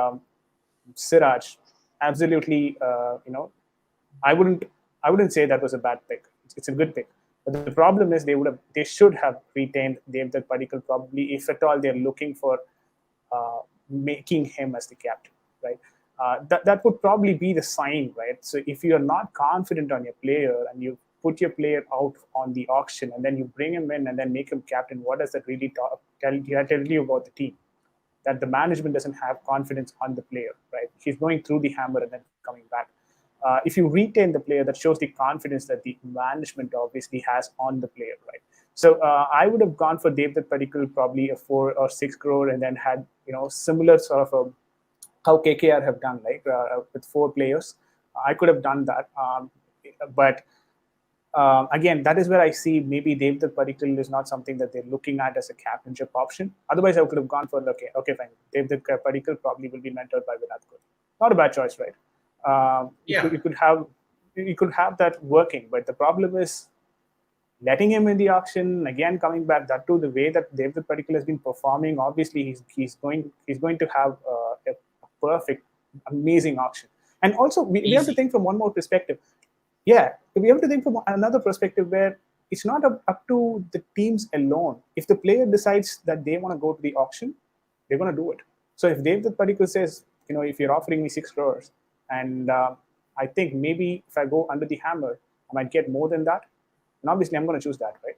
Siraj, absolutely. I wouldn't say that was a bad pick. It's a good pick. But the problem is they should have retained Devdutt Padikkal probably, if at all they're looking for making him as the captain, right? That would probably be the sign, right? So if you're not confident on your player and you put your player out on the auction and then you bring him in and then make him captain, what does that really tell you about the team? That the management doesn't have confidence on the player, right? He's going through the hammer and then coming back. If you retain the player, that shows the confidence that the management obviously has on the player, right? So I would have gone for Devdutt Padikkal, probably a 4 or 6 crore, and then had similar sort of how KKR have done, like with 4 players. I could have done that, but again, that is where I see maybe Devdutt Padikkal is not something that they're looking at as a captainship option. Otherwise, I could have gone for okay, fine. Devdutt Padikkal probably will be mentored by Virat Kohli. Not a bad choice, right? You could have that working, but the problem is letting him in the auction again, coming back, that too the way that Devdutt Padikkal has been performing. Obviously, he's going to have a perfect, amazing auction. And also, we have to think from one more perspective. Yeah, we have to think from another perspective where it's not up to the teams alone. If the player decides that they want to go to the auction, they're going to do it. So if David Padikkal says, if you're offering me 6 crores, and I think maybe if I go under the hammer, I might get more than that, and obviously I'm going to choose that, right?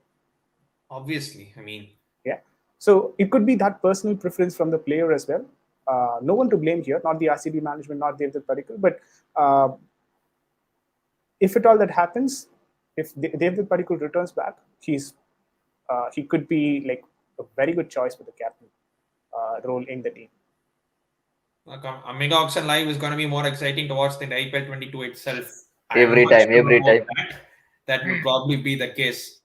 Obviously, I mean, Yeah. So it could be that personal preference from the player as well. No one to blame here, not the RCB management, not David Padikkal, but if at all that happens, if David Padikkal returns back, he could be like a very good choice for the captain role in the team. a mega auction live is going to be more exciting to watch than the IPL 22 itself. Every I'm not time, sure every about time. that. That would probably be the case.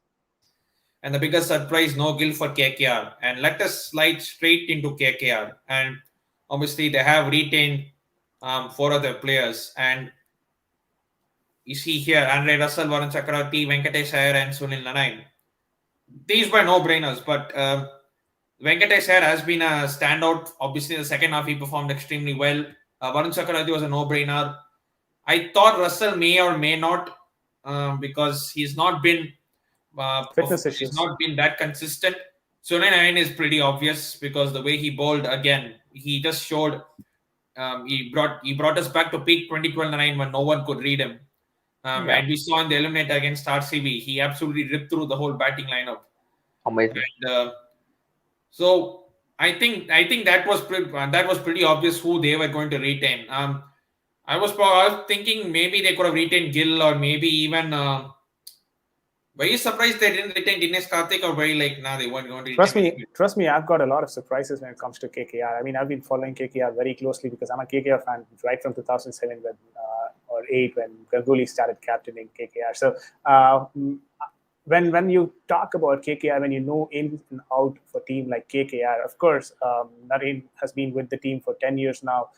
And the biggest surprise, no Gill for KKR. And let us slide straight into KKR. And obviously, they have retained 4 other players. And you see here, Andre Russell, Varun Chakravarti, Venkatesh Iyer, and Sunil Narayan. These were no-brainers, but Venkatesh Iyer has been a standout. Obviously, in the second half, he performed extremely well. Varun Chakravarti was a no-brainer. I thought Russell may or may not, because he's not been Fitness he's issues. not been that consistent. Sunil Narayan is pretty obvious because the way he bowled again, he just showed. He brought us back to peak 2012-9 when no one could read him. Yeah. And we saw in the eliminator against RCB, he absolutely ripped through the whole batting lineup. Amazing. And so I think that was pretty obvious who they were going to retain. I was thinking maybe they could have retained Gill, or maybe even. Were you surprised they didn't retain Dinesh Karthik, or were you like, nah, they weren't going to retain? Trust me, I've got a lot of surprises when it comes to KKR. I mean, I've been following KKR very closely because I'm a KKR fan right from 2007 or 8 when Ganguly started captaining KKR. So when you talk about KKR, when you know in and out for a team like KKR, of course, Naren has been with the team for 10 years now.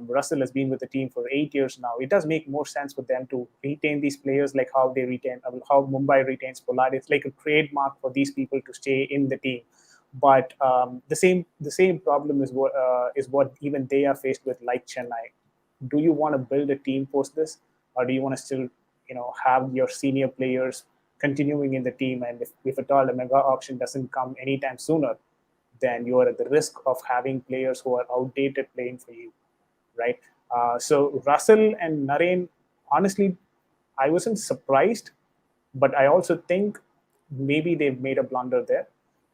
Russell has been with the team for 8 years now. It does make more sense for them to retain these players like how they retain, how Mumbai retains Pollard. It's like a trademark for these people to stay in the team. But the same problem is what even they are faced with, like Chennai. Do you want to build a team post this, or do you want to still have your senior players continuing in the team? And if at all a mega auction doesn't come anytime sooner, then you are at the risk of having players who are outdated playing for you. Right. So Russell and Naren, honestly, I wasn't surprised, but I also think maybe they've made a blunder there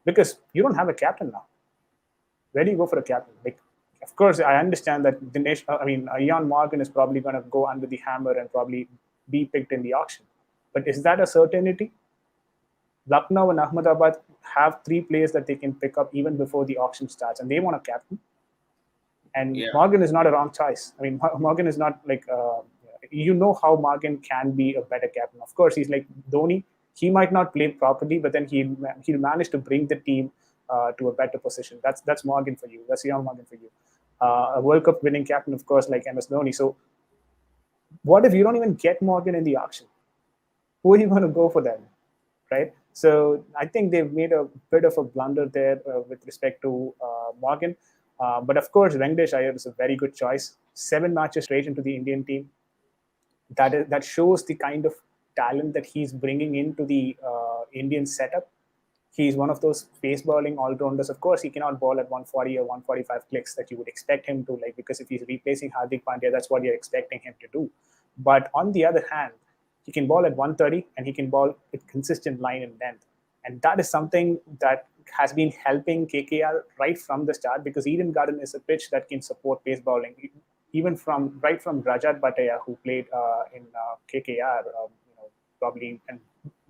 because you don't have a captain now. Where do you go for a captain? Like, of course, I understand that Ian Morgan is probably going to go under the hammer and probably be picked in the auction. But is that a certainty? Lucknow and Ahmedabad have 3 players that they can pick up even before the auction starts, and they want a captain. And Morgan is not a wrong choice. I mean, Morgan is not like, how Morgan can be a better captain. Of course, he's like Dhoni. He might not play properly, but then he'll manage to bring the team to a better position. That's Morgan for you. That's young Morgan for you. A World Cup winning captain, of course, like MS Dhoni. So what if you don't even get Morgan in the auction? Who are you going to go for then, right? So I think they've made a bit of a blunder there with respect to Morgan. But of course, Venkatesh Iyer is a very good choice. 7 matches straight into the Indian team. That shows the kind of talent that he's bringing into the Indian setup. He's one of those pace bowling all-rounders. Of course, he cannot bowl at 140 or 145 clicks that you would expect him to, because if he's replacing Hardik Pandya, that's what you're expecting him to do. But on the other hand, he can bowl at 130 and he can bowl with consistent line and length. And that is something that has been helping KKR right from the start, because Eden Garden is a pitch that can support pace bowling, even from Rajat Bhatia, who played in KKR, probably, and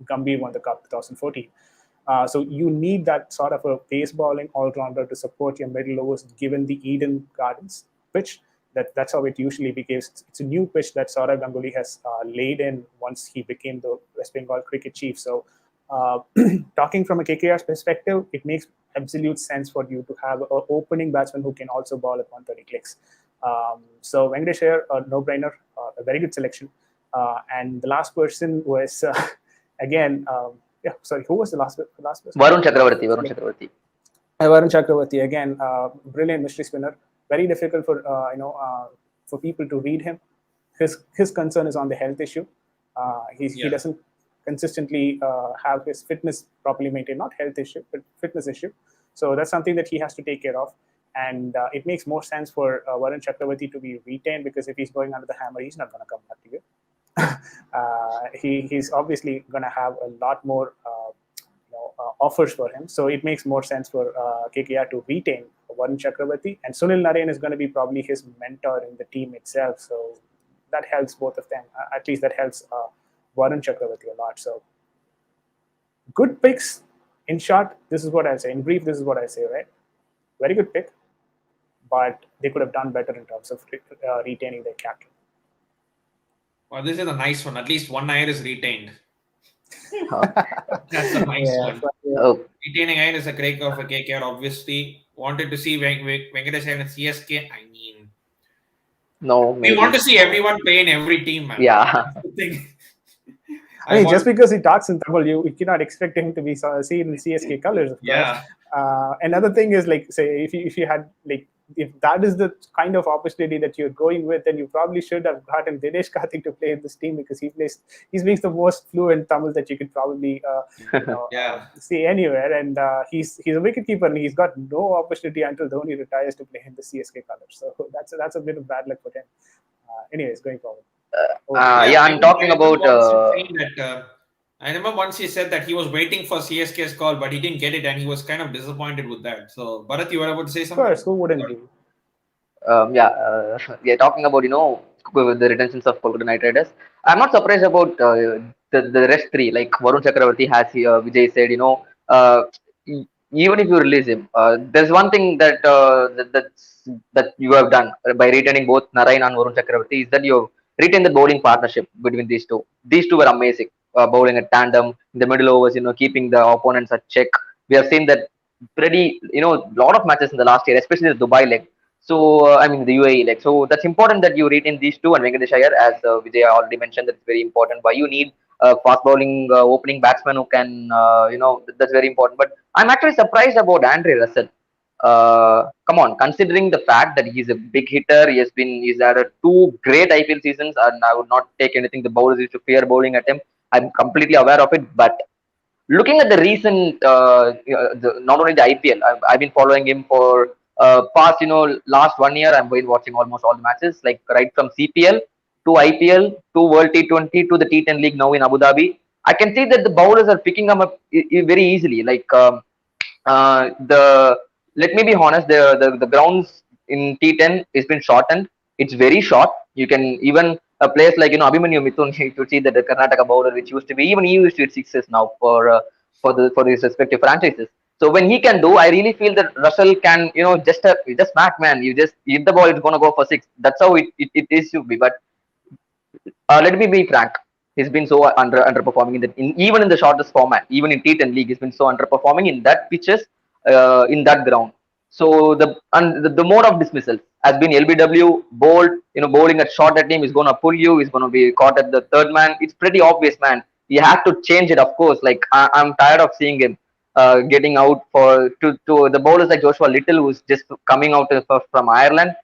Gambhir won the Cup 2014. So you need that sort of a pace bowling all-rounder to support your middle overs, given the Eden Gardens pitch. That's how it usually behaves. It's a new pitch that Saurav Ganguly has laid in once he became the West Bengal cricket chief. So talking from a KKR's perspective, it makes absolute sense for you to have an opening batsman who can also bowl at 130 clicks. So Venkatesh Iyer, a no-brainer, a very good selection. And the last person was, again, who was the last person? Varun Chakravarti. Varun Chakravarti, again, brilliant mystery spinner. Very difficult for for people to read him. His concern is on the health issue. He doesn't consistently have his fitness properly maintained, not health issue, but fitness issue. So that's something that he has to take care of. And it makes more sense for Varun Chakravarti to be retained, because if he's going under the hammer, he's not going to come back to you. He's obviously going to have a lot more offers for him. So it makes more sense for KKR to retain Varun Chakravarti. And Sunil Narine is going to be probably his mentor in the team itself. So that helps both of them. At least that helps Varun Chakravarti a lot. So good picks. In short, this is what I say. In brief, this is what I say, right? Very good pick. But they could have done better in terms of retaining their captain. Well, this is a nice one. At least one iron is retained. That's a nice one. Oh, Retaining iron is a great call for KKR. Obviously, wanted to see Venkatesh Iyer and CSK. I mean, no, we maybe. want to see everyone play in every team, man. Yeah. That's the thing. I mean, just because he talks in Tamil, you cannot expect him to be seen in CSK colors, of course. Yeah. Another thing is, like, say, if you had, like, if that is the kind of opportunity that you're going with, then you probably should have gotten Dinesh Karthik to play in this team, because he speaks the most fluent Tamil that you could probably see anywhere, and he's a wicketkeeper, and he's got no opportunity until Dhoni retires to play in the CSK colors. So that's a bit of bad luck for him. Anyways, going forward. I'm talking about. I remember once he said that he was waiting for CSK's call, but he didn't get it, and he was kind of disappointed with that. So, Bharath, you were about to say something? Of course, who wouldn't be? Talking about the retentions of Kolkata Knight Riders. I'm not surprised about the rest three. Like Varun Chakravarti has Vijay said, even if you release him, there's one thing that you have done by retaining both Narayan and Varun Chakravarti, is that you have retained the bowling partnership between these two. These two were amazing, bowling at tandem in the middle overs, keeping the opponents at check. We have seen that pretty, lot of matches in the last year, especially the Dubai leg. So, the UAE leg. So, that's important that you retain these two, and Venkatesh Iyer, as Vijay already mentioned, that's very important. Why you need a fast bowling opening batsman who can, that's very important. But I'm actually surprised about Andre Russell. Come on, considering the fact that he's a big hitter, he's had two great IPL seasons, and I would not take anything the bowlers used to fear bowling at him. I'm completely aware of it, but looking at the recent, not only the IPL, I've been following him for past, last 1 year. I've been watching almost all the matches, like right from CPL to IPL to World T20 to the T10 League now in Abu Dhabi. I can see that the bowlers are picking them up very easily. Like let me be honest, the grounds in T10 has been shortened. It's very short. You can even a place like Abhimanyu Mithun, you could see that the Karnataka bowler, which used to be, even he used to hit sixes now for his respective franchises. So when he can do, I really feel that Russell can, just smack, man. You just hit the ball, it's gonna go for six. That's how it is to be. But let me be frank. He's been so underperforming even in the shortest format, even in T10 league, he's been so underperforming in that pitches, in that ground. So the mode of dismissal has been LBW, bold, bowling at short at him is going to pull you, he's going to be caught at the third man. It's pretty obvious, man. You have to change it, of course. Like I'm tired of seeing him getting out to the bowlers like Joshua Little, who's just coming out from Ireland.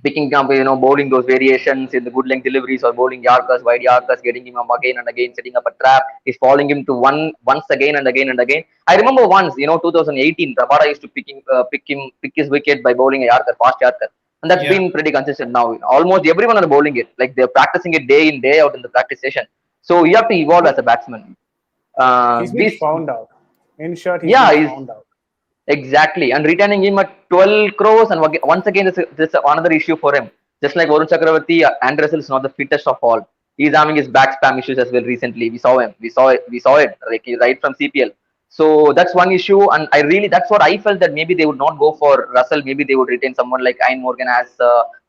Picking up, bowling those variations in the good length deliveries or bowling Yorkers, wide Yorkers, getting him up again and again, setting up a trap. He's falling him to once again and again and again. I remember once, 2018, Rabada used to pick his wicket by bowling a Yorker, fast Yorker. And that's been pretty consistent now. Almost everyone are bowling it. Like they're practicing it day in, day out in the practice session. So you have to evolve as a batsman. He's been found out. In short, he's been found out. Exactly, and retaining him at 12 crores, and once again, this is another issue for him. Just like Varun Chakravarti, Andre Russell is not the fittest of all. He's having his back spam issues as well recently. We saw him. We saw it like right from CPL. So that's one issue, and that's what I felt, that maybe they would not go for Russell. Maybe they would retain someone like Ian Morgan, as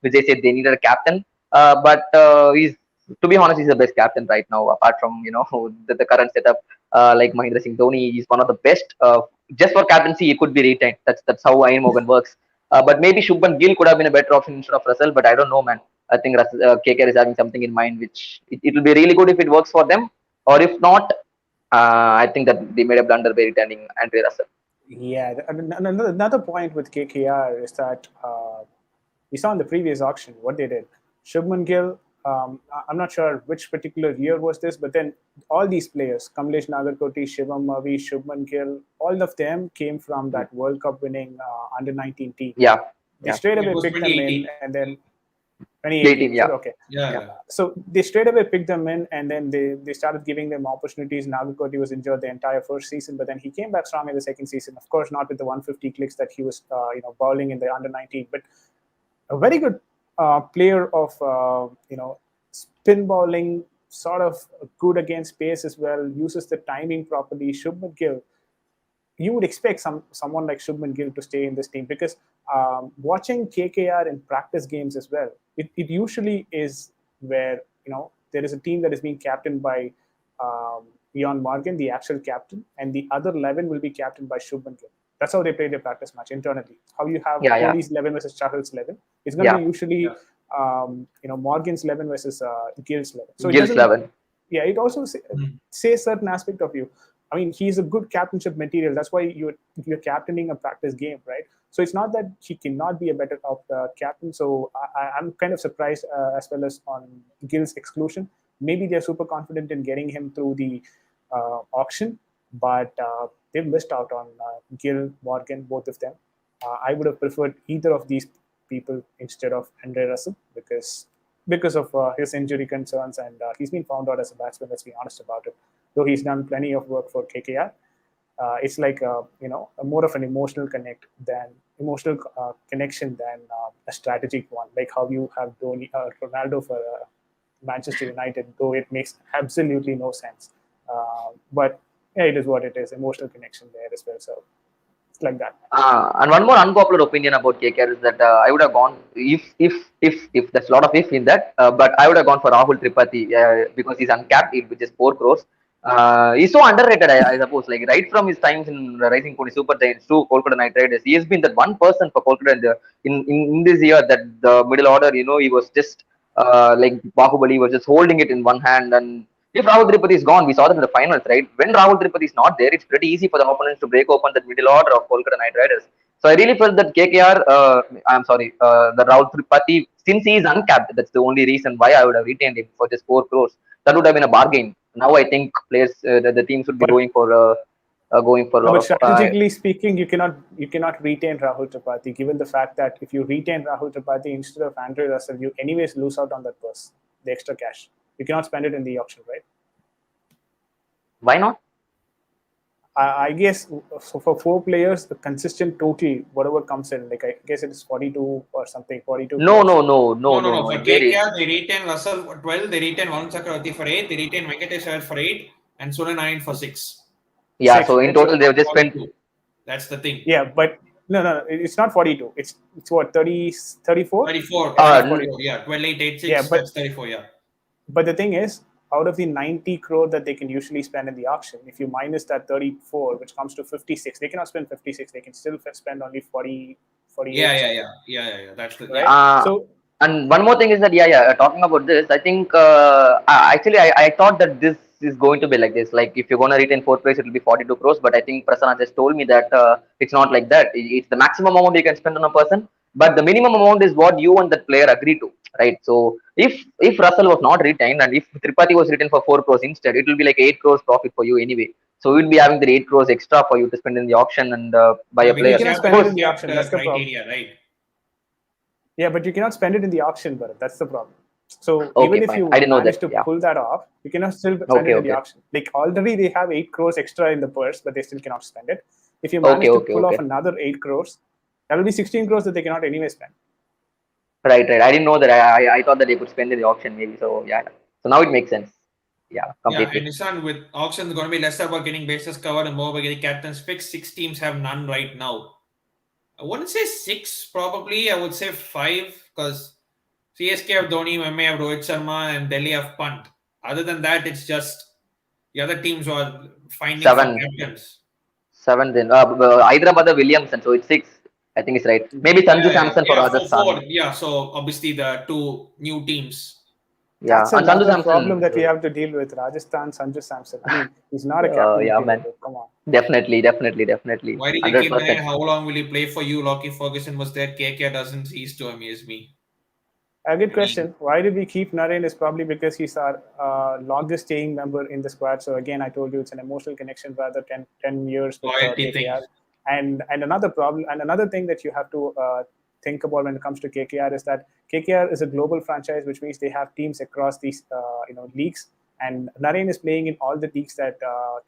Vijay said, they needed a captain. But to be honest, he's the best captain right now, apart from the current setup. Like Mahendra Singh Dhoni, he's one of the best. Just for captaincy, he could be retained. That's how Ian Morgan works. But maybe Shubman Gill could have been a better option instead of Russell. But I don't know, man. I think KKR is having something in mind, which it will be really good if it works for them. Or if not, I think that they made a blunder by retaining Andre Russell. Yeah, another point with KKR is that we saw in the previous auction what they did. Shubman Gill, I'm not sure which particular year was this, but then all these players, Kamlesh Nagarkoti, Shivam Mavi, Shubman Gill, all of them came from that World Cup winning under-19 team. Yeah. They Yeah. straight It away was picked them in, 2018. and then 2018, was yeah. it? Okay. Yeah. Yeah. Yeah. So they straight away picked them in, and then they started giving them opportunities. Nagarkoti was injured the entire first season, but then he came back strong in the second season. Of course, not with the 150 clicks that he was bowling in the under-19, but a very good player of spin bowling, sort of good against pace as well. Uses the timing properly. Shubman Gill, you would expect someone like Shubman Gill to stay in this team because watching KKR in practice games as well, it usually is where there is a team that is being captained by Ian Morgan, the actual captain, and the other 11 will be captained by Shubman Gill. That's how they play their practice match internally. How you have Kohli's 11 versus Chahal's 11. It's going to be usually Morgan's 11 versus Gill's 11. So Gill's 11. Yeah, it also says certain aspect of you. I mean, he's a good captainship material. That's why you're captaining a practice game, right? So it's not that he cannot be a better captain. So I'm kind of surprised as well as on Gill's exclusion. Maybe they're super confident in getting him through the auction, but they've missed out on Gill, Morgan, both of them. I would have preferred either of these people instead of Andre Russell because of his injury concerns, and he's been found out as a batsman. Let's be honest about it. Though he's done plenty of work for KKR, it's like a more of an emotional connection than a strategic one. Like how you have Ronaldo for Manchester United, though it makes absolutely no sense. But yeah, it is what it is. Emotional connection there as well. So it's like that. And one more unpopular opinion about KKR is that I would have gone if there's a lot of if in that, but I would have gone for Rahul Tripathi because he's uncapped, which is 4 crores. He's so underrated, I suppose. Like right from his times in Rising Pune Super Giants to Kolkata Knight Riders, he has been that one person for Kolkata in this year that the middle order, he was just like Bahubali was just holding it in one hand. And if Rahul Tripathi is gone, we saw that in the finals, right? When Rahul Tripathi is not there, it's pretty easy for the opponents to break open that middle order of Kolkata Knight Riders. So I really felt that the Rahul Tripathi, since he is uncapped, that's the only reason why I would have retained him for just 4 crores. That would have been a bargain. Now I think players, the teams would be going for a lot of. Strategically speaking, you cannot retain Rahul Tripathi, given the fact that if you retain Rahul Tripathi instead of Andre Russell, you anyways lose out on that purse, the extra cash. You cannot spend it in the auction, right? Why not? I guess so for 4 players, the consistent total, whatever comes in, like I guess it is 42 or something, 42. No. For KKR, they retain Russell for 12, they retain Varun Chakravarti for 8, they retain Venkatesh Iyer for 8, and Sunil Narine for 6. Yeah, 6, so in total they've just spent. That's the thing. Yeah, but no, it's not 42. It's what, 34? 34. Yeah, 12,886. Yeah, but that's 34. Yeah. But the thing is, out of the 90 crore that they can usually spend in the auction, if you minus that 34, which comes to 56, they cannot spend 56. They can still spend only 40. Yeah. That's the right. So. And one more thing is that talking about this, I think actually I thought that this is going to be like this. Like if you're going to retain 4th place, it will be 42 crores. But I think Prasanna just told me that it's not like that. It's the maximum amount you can spend on a person, but the minimum amount is what you and that player agree to, right? So if Russell was not retained and if Tripathi was retained for 4 crores instead, it will be like 8 crores profit for you anyway. So we'll be having the 8 crores extra for you to spend in the auction and buy a player. You cannot spend it in the auction. That's the problem. Right? Yeah, but you cannot spend it in the auction, Bharath. That's the problem. So Okay, even if fine. you manage to pull that off, you cannot still spend it in the auction. Like already they have 8 crores extra in the purse, but they still cannot spend it. If you manage to pull off another 8 crores, that will be 16 crores that they cannot anyway spend. Right. I didn't know that. I thought that they could spend in the auction maybe. So yeah. So now it makes sense. Yeah, completely. Yeah, and Ishan, with auctions going to be less about getting bases covered and more about getting captains picked. 6 teams have none right now. I wouldn't say 6, probably. I would say 5 because CSK have Dhoni, Mumbai have Rohit Sharma, and Delhi have Pant. Other than that, it's just the other teams who are finding 7 captains. 7 then. Hyderabad Williamson, so it's 6. I think it's right. Maybe Sanju Samson for Rajasthan. 4. Yeah, so obviously the 2 new teams. Yeah, that's another problem that we have to deal with. Rajasthan, Sanju Samson. I mean, he's not a captain. Yeah, man. Come on. Definitely. Why did he keep there? How long will he play for you? Lockie Ferguson was there. KK doesn't. He's to amaze me. A good question. Why did we keep Naren is probably because he's our longest staying member in the squad. So again, I told you it's an emotional connection rather 10 years with Loyalty thing. KKR. And another problem, and another thing that you have to think about when it comes to KKR is that KKR is a global franchise, which means they have teams across these leagues. And Naren is playing in all the leagues that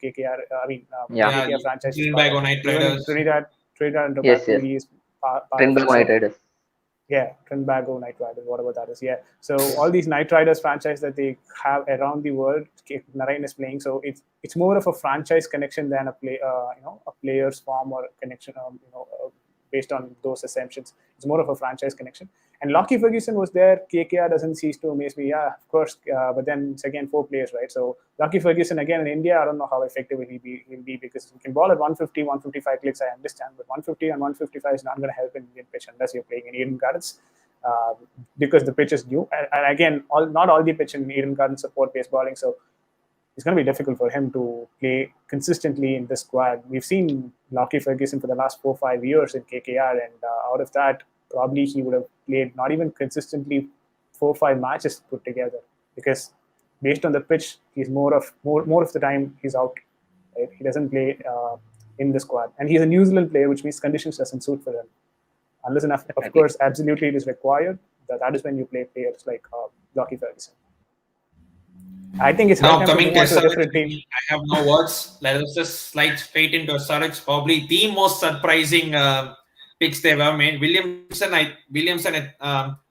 KKR, KKR franchise is part Trinbago of. Knight Even in Riders. Trinidad and Yes, Tobago, yes. he is part of Trinbago it. Knight Riders. Yeah, Trinbago Knight Riders, whatever that is. Yeah, so all these Knight Riders franchise that they have around the world, Narayan is playing. So it's more of a franchise connection than a player's form or connection. Based on those assumptions, it's more of a franchise connection. And Lockie Ferguson was there. KKR doesn't cease to amaze me. Yeah, of course. But then it's again 4 players, right? So Lockie Ferguson again in India, I don't know how effective he'll be because he can ball at 150, 155 clicks. I understand, but 150 and 155 is not going to help in Indian pitch unless you're playing in Eden Gardens, because the pitch is new. And again, not all the pitch in Eden Gardens support pace bowling, so it's going to be difficult for him to play consistently in this squad. We've seen Lockie Ferguson for the last 4-5 years in KKR, and out of that, probably he would have played not even consistently 4-5 matches put together, because based on the pitch, he's more of the time he's out. Right? He doesn't play in the squad, and he's a New Zealand player, which means conditions doesn't suit for him. Unless enough, of course, absolutely it is required. That is when you play players like Lockie Ferguson. I think it's now right coming to a different team. I have no words. Let us just slide straight into SRX. Probably the most surprising picks they've ever made. Williamson,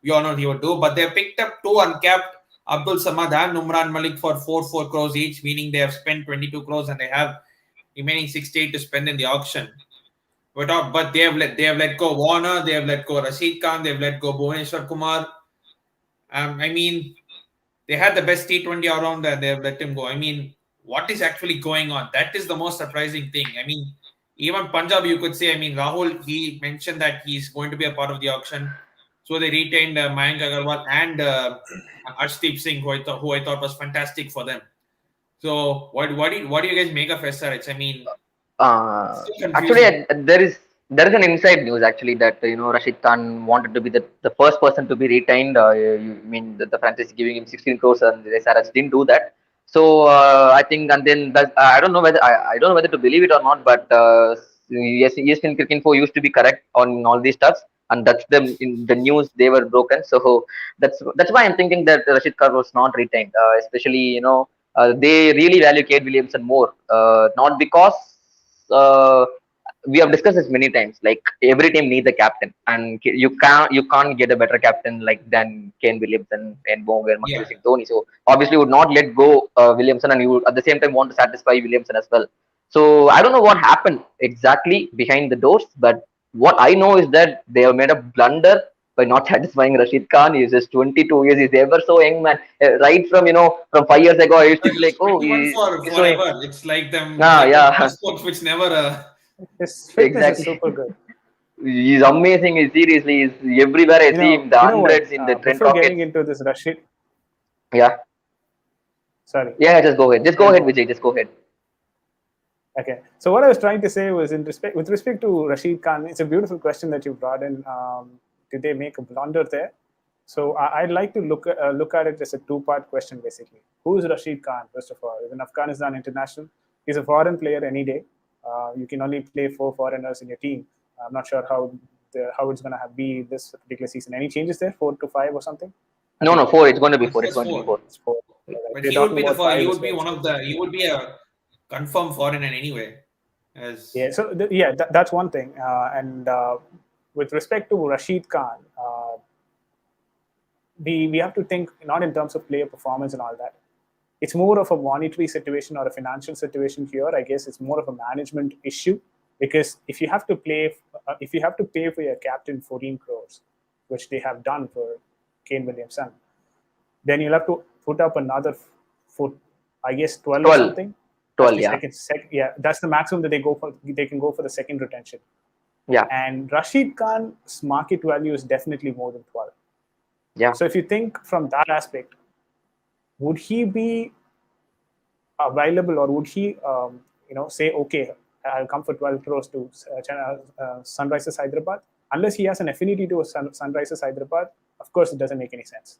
we all know he would do, but they picked up 2 uncapped Abdul Samad and Umran Malik for 4 crores each, meaning they have spent 22 crores and they have remaining 68 to spend in the auction. But they have let go Warner, they have let go Rashid Khan, they have let go Bhuvneshwar Kumar. They had the best T20 all-rounder and they have let him go. What is actually going on? That is the most surprising thing. Even Punjab, you could say, Rahul, he mentioned that he's going to be a part of the auction. So they retained Mayank Agarwal and Arshdeep Singh, who I thought was fantastic for them. So what do you guys make of SRH? Actually, there is an inside news actually that Rashid Khan wanted to be the first person to be retained. The franchise giving him 16 crores and the SRH didn't do that. So I think, and then I don't know whether to believe it or not, but yes, ESPN Cricinfo used to be correct on all these stuffs, and that's them in the news they were broken. So that's why I'm thinking that Rashid Khan was not retained, especially they really value Kate Williamson more, not because we have discussed this many times. Like every team needs a captain, and you can't get a better captain than Kane Williamson and Morgan Mahendra Singh Dhoni. So obviously, would not let go Williamson, and you would at the same time want to satisfy Williamson as well. So I don't know what happened exactly behind the doors, but what I know is that they have made a blunder by not satisfying Rashid Khan. He's just 22 years. He's ever so young, man. Right from 5 years ago, I used to be like, oh, he's so young. It's like them. Sports which never. His fitness is super good. He's amazing. Seriously, he's everywhere. I see him. The hundreds in the trend before rockets. Getting into this, Rashid. Yeah. Sorry. Yeah, just go ahead. Vijay. Just go ahead. Okay. So what I was trying to say was, with respect to Rashid Khan, it's a beautiful question that you brought in. Did they make a blunder there? So I'd like to look at it as a 2-part question, basically. Who is Rashid Khan, first of all? He's an Afghanistan international. He's a foreign player any day. You can only play 4 foreigners in your team. I'm not sure how it's going to be this particular season. Any changes there? 4 to 5 or something? No, 4. It's going to be 4. It's going to be 4. It's 4. But he would be he would be one of the. He would be a confirmed foreigner anyway. Yeah. So that's one thing. And with respect to Rashid Khan, we have to think not in terms of player performance and all that. It's more of a monetary situation or a financial situation here. I guess it's more of a management issue, because if you have to pay for your captain 14 crores, which they have done for Kane Williamson, then you'll have to put up another 12 or something. 12, yeah. That's the maximum that they can go for the second retention. Yeah. And Rashid Khan's market value is definitely more than 12. Yeah. So if you think from that aspect, would he be available, or would he, say, okay, I'll come for 12 crores to Sunrisers Hyderabad? Unless he has an affinity to Sunrisers Hyderabad, of course it doesn't make any sense.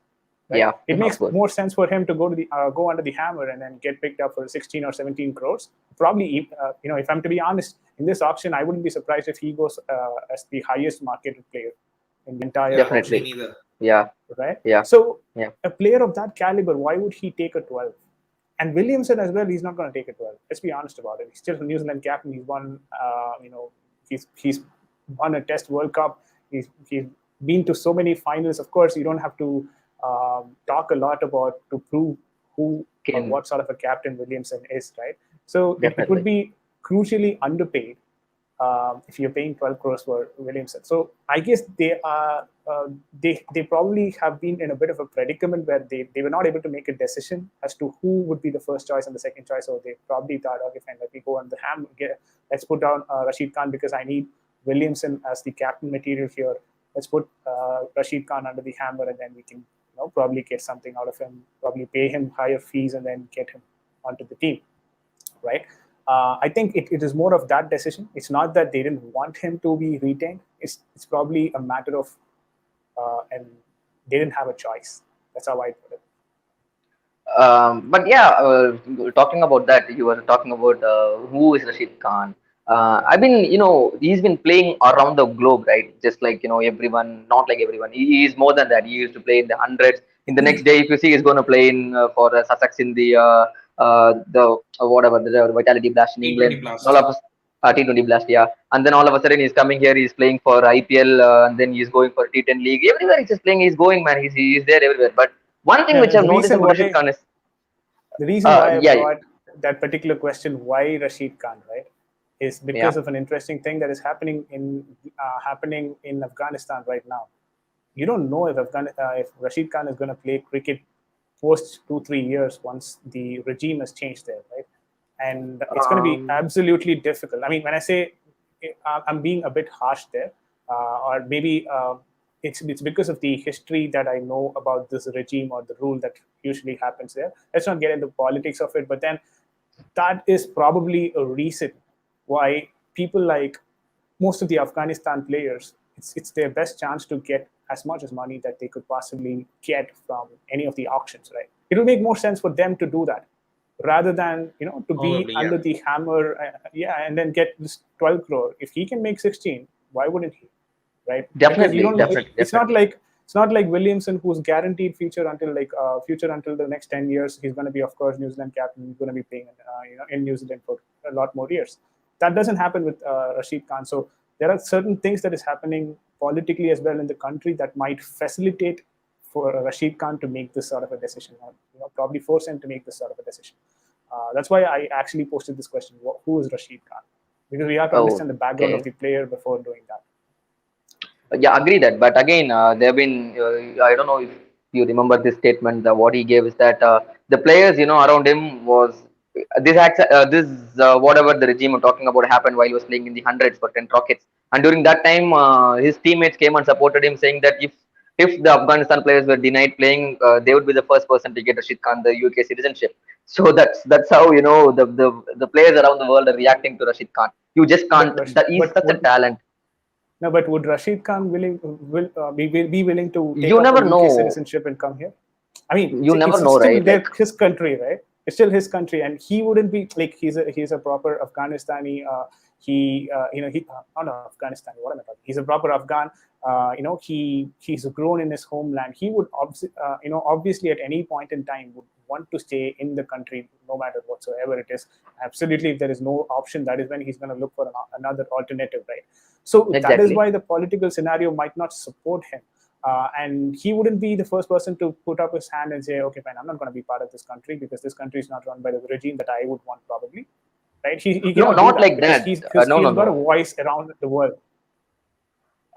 Right? Yeah, it makes of course. more sense for him to go to the go under the hammer and then get picked up for 16 or 17 crores. Probably, if I'm to be honest, in this auction, I wouldn't be surprised if he goes as the highest marketed player in the entire Definitely. Me neither. Yeah, right? yeah. So Yeah. a player of that caliber, why would he take a 12? And Williamson as well, he's not going to take a 12. Let's be honest about it. He's still a New Zealand captain. He's won, he's won a Test World Cup. He's been to so many finals. Of course, you don't have to talk a lot about to prove who or what sort of a captain Williamson is, right? So it would be crucially underpaid if you're paying 12 crores for Williamson. So I guess they are they probably have been in a bit of a predicament where they were not able to make a decision as to who would be the first choice and the second choice. So they probably thought, okay, fine, let me go on the ham. Let's put down Rashid Khan because I need Williamson as the captain material here. Let's put Rashid Khan under the hammer, and then we can probably get something out of him. Probably pay him higher fees and then get him onto the team, right? I think it is more of that decision. It's not that they didn't want him to be retained. It's probably a matter of and they didn't have a choice. That's how I put it. But yeah, talking about that, you were talking about who is Rashid Khan. I've been, he's been playing around the globe, right? Just like, everyone, not like everyone. He is more than that. He used to play in the hundreds. In the next day, if you see, he's going to play in for Sussex in the whatever, the Vitality Blast in England. Blast. All of us, T20 Blast, yeah. And then all of a sudden, he's coming here, he's playing for IPL, and then he's going for T10 League. Everywhere he's just playing, he's going, man. He's there everywhere. But one thing which I've noticed about Rashid Khan is the reason why I brought that particular question, why Rashid Khan, right, is because of an interesting thing that is happening in Afghanistan right now. You don't know if Rashid Khan is going to play cricket post 2-3 years once the regime has changed there, right? And it's going to be absolutely difficult. I mean, when I say I'm being a bit harsh there, or maybe it's because of the history that I know about this regime or the rule that usually happens there. Let's not get into politics of it, but then that is probably a reason why people like most of the Afghanistan players, it's their best chance to get as much as money that they could possibly get from any of the auctions, right? It will make more sense for them to do that rather than to be under the hammer, and then get this 12 crore. If he can make 16, why wouldn't he? Right? Definitely, it's not like Williamson, who's guaranteed future until the next 10 years. He's going to be, of course, New Zealand captain. He's going to be playing in New Zealand for a lot more years. That doesn't happen with Rashid Khan. So there are certain things that is happening politically as well in the country that might facilitate for Rashid Khan to make this sort of a decision, or probably force him to make this sort of a decision. That's why I actually posted this question: who is Rashid Khan? Because we have to understand the background of the player before doing that. Yeah, agree that. But again, there have been, I don't know if you remember this statement, what he gave is that the players, around him was, whatever the regime of talking about happened while he was playing in the hundreds for 10 Rockets. And during that time, his teammates came and supported him, saying that if the Afghanistan players were denied playing, they would be the first person to get Rashid Khan the UK citizenship. So that's how, the players around the world are reacting to Rashid Khan. You just can't, he's such a talent. No, but would Rashid Khan be willing to take you never up know. UK citizenship and come here? I mean, you never know, right? His country, right? It's still his country, and he wouldn't be like he's a proper Afghanistani. Not Afghanistani. What am I talking? He's a proper Afghan. He's grown in his homeland. He would obviously at any point in time would want to stay in the country no matter whatsoever it is. Absolutely, if there is no option, that is when he's going to look for another alternative, right? So that is why the political scenario might not support him. And he wouldn't be the first person to put up his hand and say, okay, fine, I'm not going to be part of this country because this country is not run by the regime that I would want, probably. Right? He not like that. He's got a voice around the world.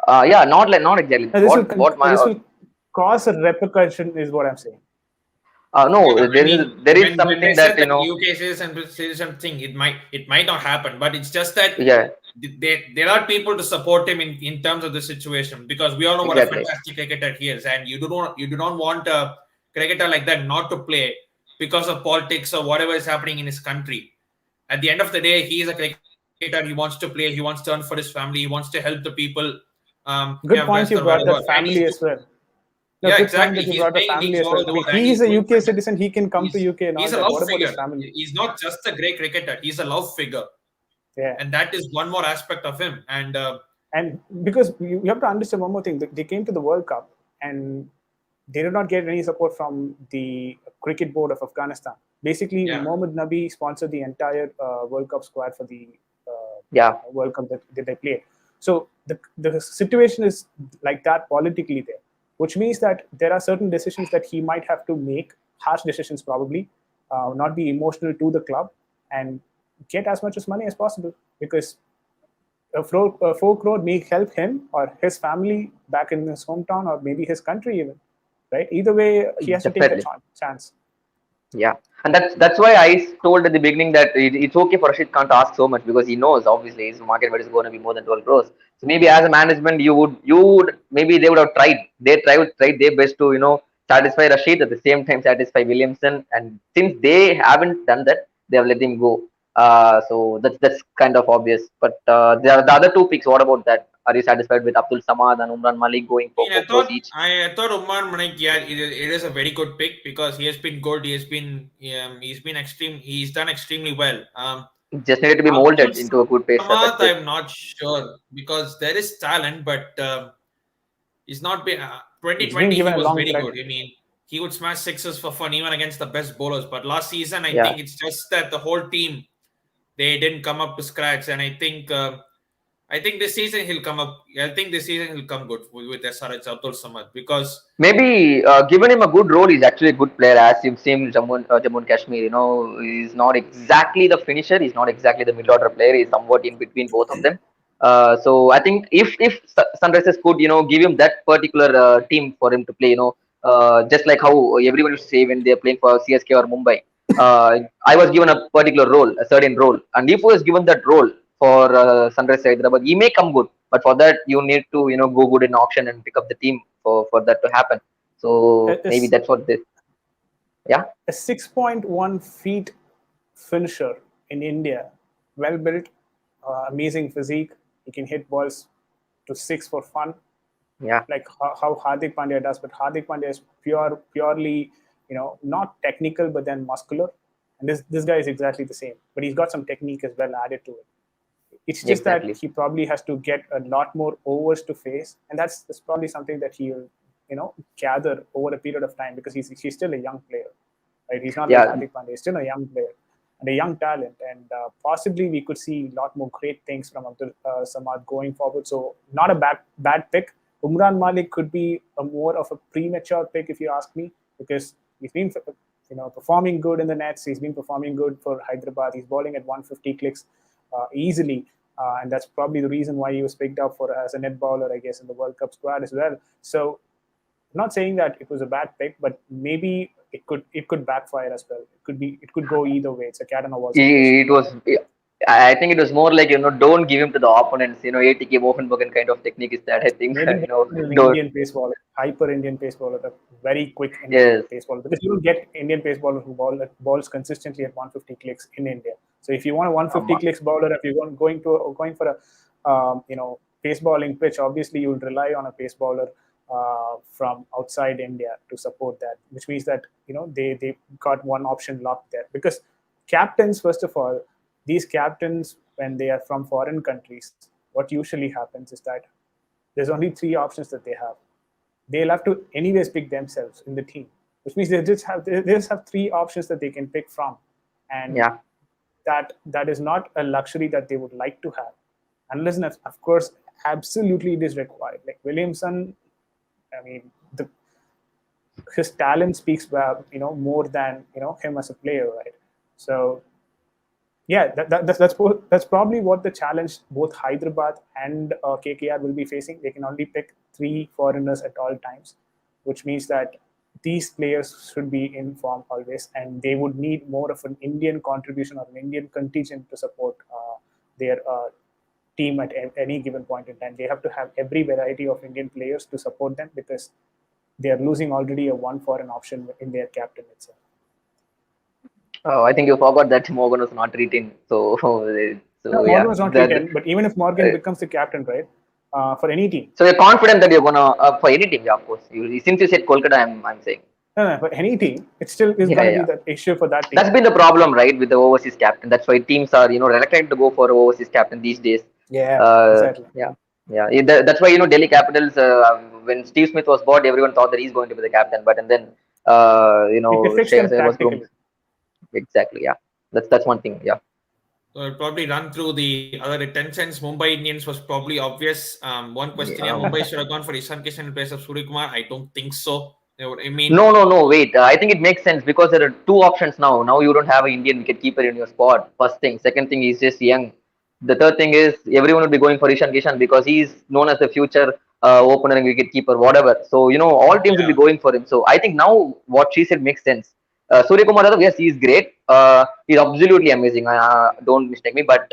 Not exactly. This will cause a repercussion, is what I'm saying. There is something that UK citizen thing. It might not happen, but it's just that there are people to support him in terms of the situation, because we all know what a fantastic cricketer he is, and you do not want a cricketer like that not to play because of politics or whatever is happening in his country. At the end of the day, he is a cricketer. He wants to play. He wants to earn for his family. He wants to help the people. Good point you brought that family as well. No, Yeah, good point exactly. that you He's brought a playing family leagues as all well. I mean, over, and he is he's a going UK for. citizen. He can come to He's UK and all he's a that. love What about his figure. family? He's not just a great cricketer. He's a love figure, Yeah. and that is one more aspect of him. And And because you have to understand one more thing, they came to the World Cup and they did not get any support from the cricket board of Afghanistan. Basically, yeah, Mohammad Nabi sponsored the entire World Cup squad for the Yeah, World Cup that they played. So the situation is like that politically there, which means that there are certain decisions that he might have to make, harsh decisions probably, not be emotional to the club, and get as much as money as possible, because a 4 crore may help him or his family back in his hometown, or maybe his country even, right? Either way, he has to take the definitely. chance. Yeah, and that's why I told at the beginning that it's okay for Rashid Khan to ask so much, because he knows obviously his market value is going to be more than 12 crores. So maybe as a management, you would maybe they would have tried. They tried their best to satisfy Rashid, at the same time satisfy Williamson, and since they haven't done that, they have let him go. So that's kind of obvious. But the other two picks, what about that? Are you satisfied with Abdul Samad and Umran Malik going I for mean, 4 crores each? I thought Umar Malik, yeah, it is a very good pick because he has been good. He's been extreme. He's done extremely well. Just needed to be Abdul molded into a good pacer. Samad, That's it. I'm not sure because there is talent, but he's not been. He's being 2020, he given a was long very threat. good. I mean, he would smash sixes for fun even against the best bowlers. But last season, I Yeah. think it's just that the whole team they didn't come up to scratch, and I think this season he'll come up. I think this season he'll come good with SRH Abdul Samad because Maybe given him a good role, he's actually a good player. As you've seen, Jammu and Kashmir, he's not exactly the finisher. He's not exactly the middle order player. He's somewhat in between both of them. So I think if Sunrisers could, give him that particular team for him to play, just like how everyone used to say when they're playing for CSK or Mumbai, I was given a particular role, a certain role, and if he was given that role for Sunrisers Hyderabad, he may come good. But for that, you need to, go good in auction and pick up the team for that to happen. So A, maybe that's what this. Yeah, a 6.1 feet finisher in India, well built, amazing physique. He can hit balls to six for fun, yeah, like how Hardik Pandya does. But Hardik Pandya is purely, not technical, but then muscular. And this guy is exactly the same, but he's got some technique as well added to it. It's just that exactly. he probably has to get a lot more overs to face, and that's probably something that he'll, gather over a period of time, because he's still a young player, right? He's not like Yeah, Hardik Pandya. He's still a young player and a young talent, and possibly we could see a lot more great things from Abdul Samad going forward. So not a bad pick. Umran Malik could be a more of a premature pick, if you ask me, because he's been performing good in the nets. He's been performing good for Hyderabad. He's bowling at 150 clicks easily. And that's probably the reason why he was picked up for as a net bowler, I guess, in the World Cup squad as well. So I'm not saying that it was a bad pick, but maybe it could backfire as well. It could go either way. It's a cat and a wall situation. it was. I think it was more like don't give him to the opponents. ATK Mohan Bagan kind of technique is that, I think. Maybe an Don't. Indian pace bowler, hyper Indian pace bowler, a very quick Indian Yes. pace bowler, because you don't get Indian pace bowler who balls consistently at 150 clicks in India. So if you want a 150 Um, clicks bowler, if you're going for a pace bowling pitch, obviously you will rely on a pace bowler from outside India to support that, which means that they got one option locked there, because captains, first of all, these captains, when they are from foreign countries, what usually happens is that there's only three options that they have. They'll have to anyways pick themselves in the team, which means they just have three options that they can pick from, and yeah. that is not a luxury that they would like to have, unless and of course absolutely it is required. Like Williamson, I mean, his talent speaks about more than him as a player, right? So yeah, that's probably what the challenge both Hyderabad and KKR will be facing. They can only pick three foreigners at all times, which means that these players should be in form always, and they would need more of an Indian contribution or an Indian contingent to support their team at any given point in time. They have to have every variety of Indian players to support them, because they are losing already a one foreign option in their captain itself. Oh, I think you forgot that Morgan was not retained. So, No, so Morgan yeah, was not that. retained, but even if Morgan becomes the captain, right? for any team. So you're confident that you're gonna for any team, yeah, of course. Since you said Kolkata, I'm saying. No, for any team, it still is Yeah, going to be yeah. the issue for that team. That's been the problem, right, with the overseas captain. That's why teams are, reluctant to go for overseas captain these days. Yeah, exactly. Yeah, yeah. That's why Delhi Capitals. When Steve Smith was bought, everyone thought that he's going to be the captain, but and then It affects them Shreyas Iyer was groomed. tactically. Exactly. Yeah, that's one thing. Yeah. So I'll probably run through the other retentions. Mumbai Indians was probably obvious. One question here: Yeah. Mumbai should have gone for Ishan Kishan in place of Suryakumar. I don't think so. I mean, No. Wait. I think it makes sense because there are two options now. Now you don't have an Indian wicketkeeper in your spot. First thing. Second thing, he's just young. The third thing is everyone will be going for Ishan Kishan because he's known as the future opener and wicketkeeper, whatever. So all teams will be yeah, going for him. So I think now what she said makes sense. Surya Kumar Yadav, yes, he's great. He's absolutely amazing. Don't mistake me, but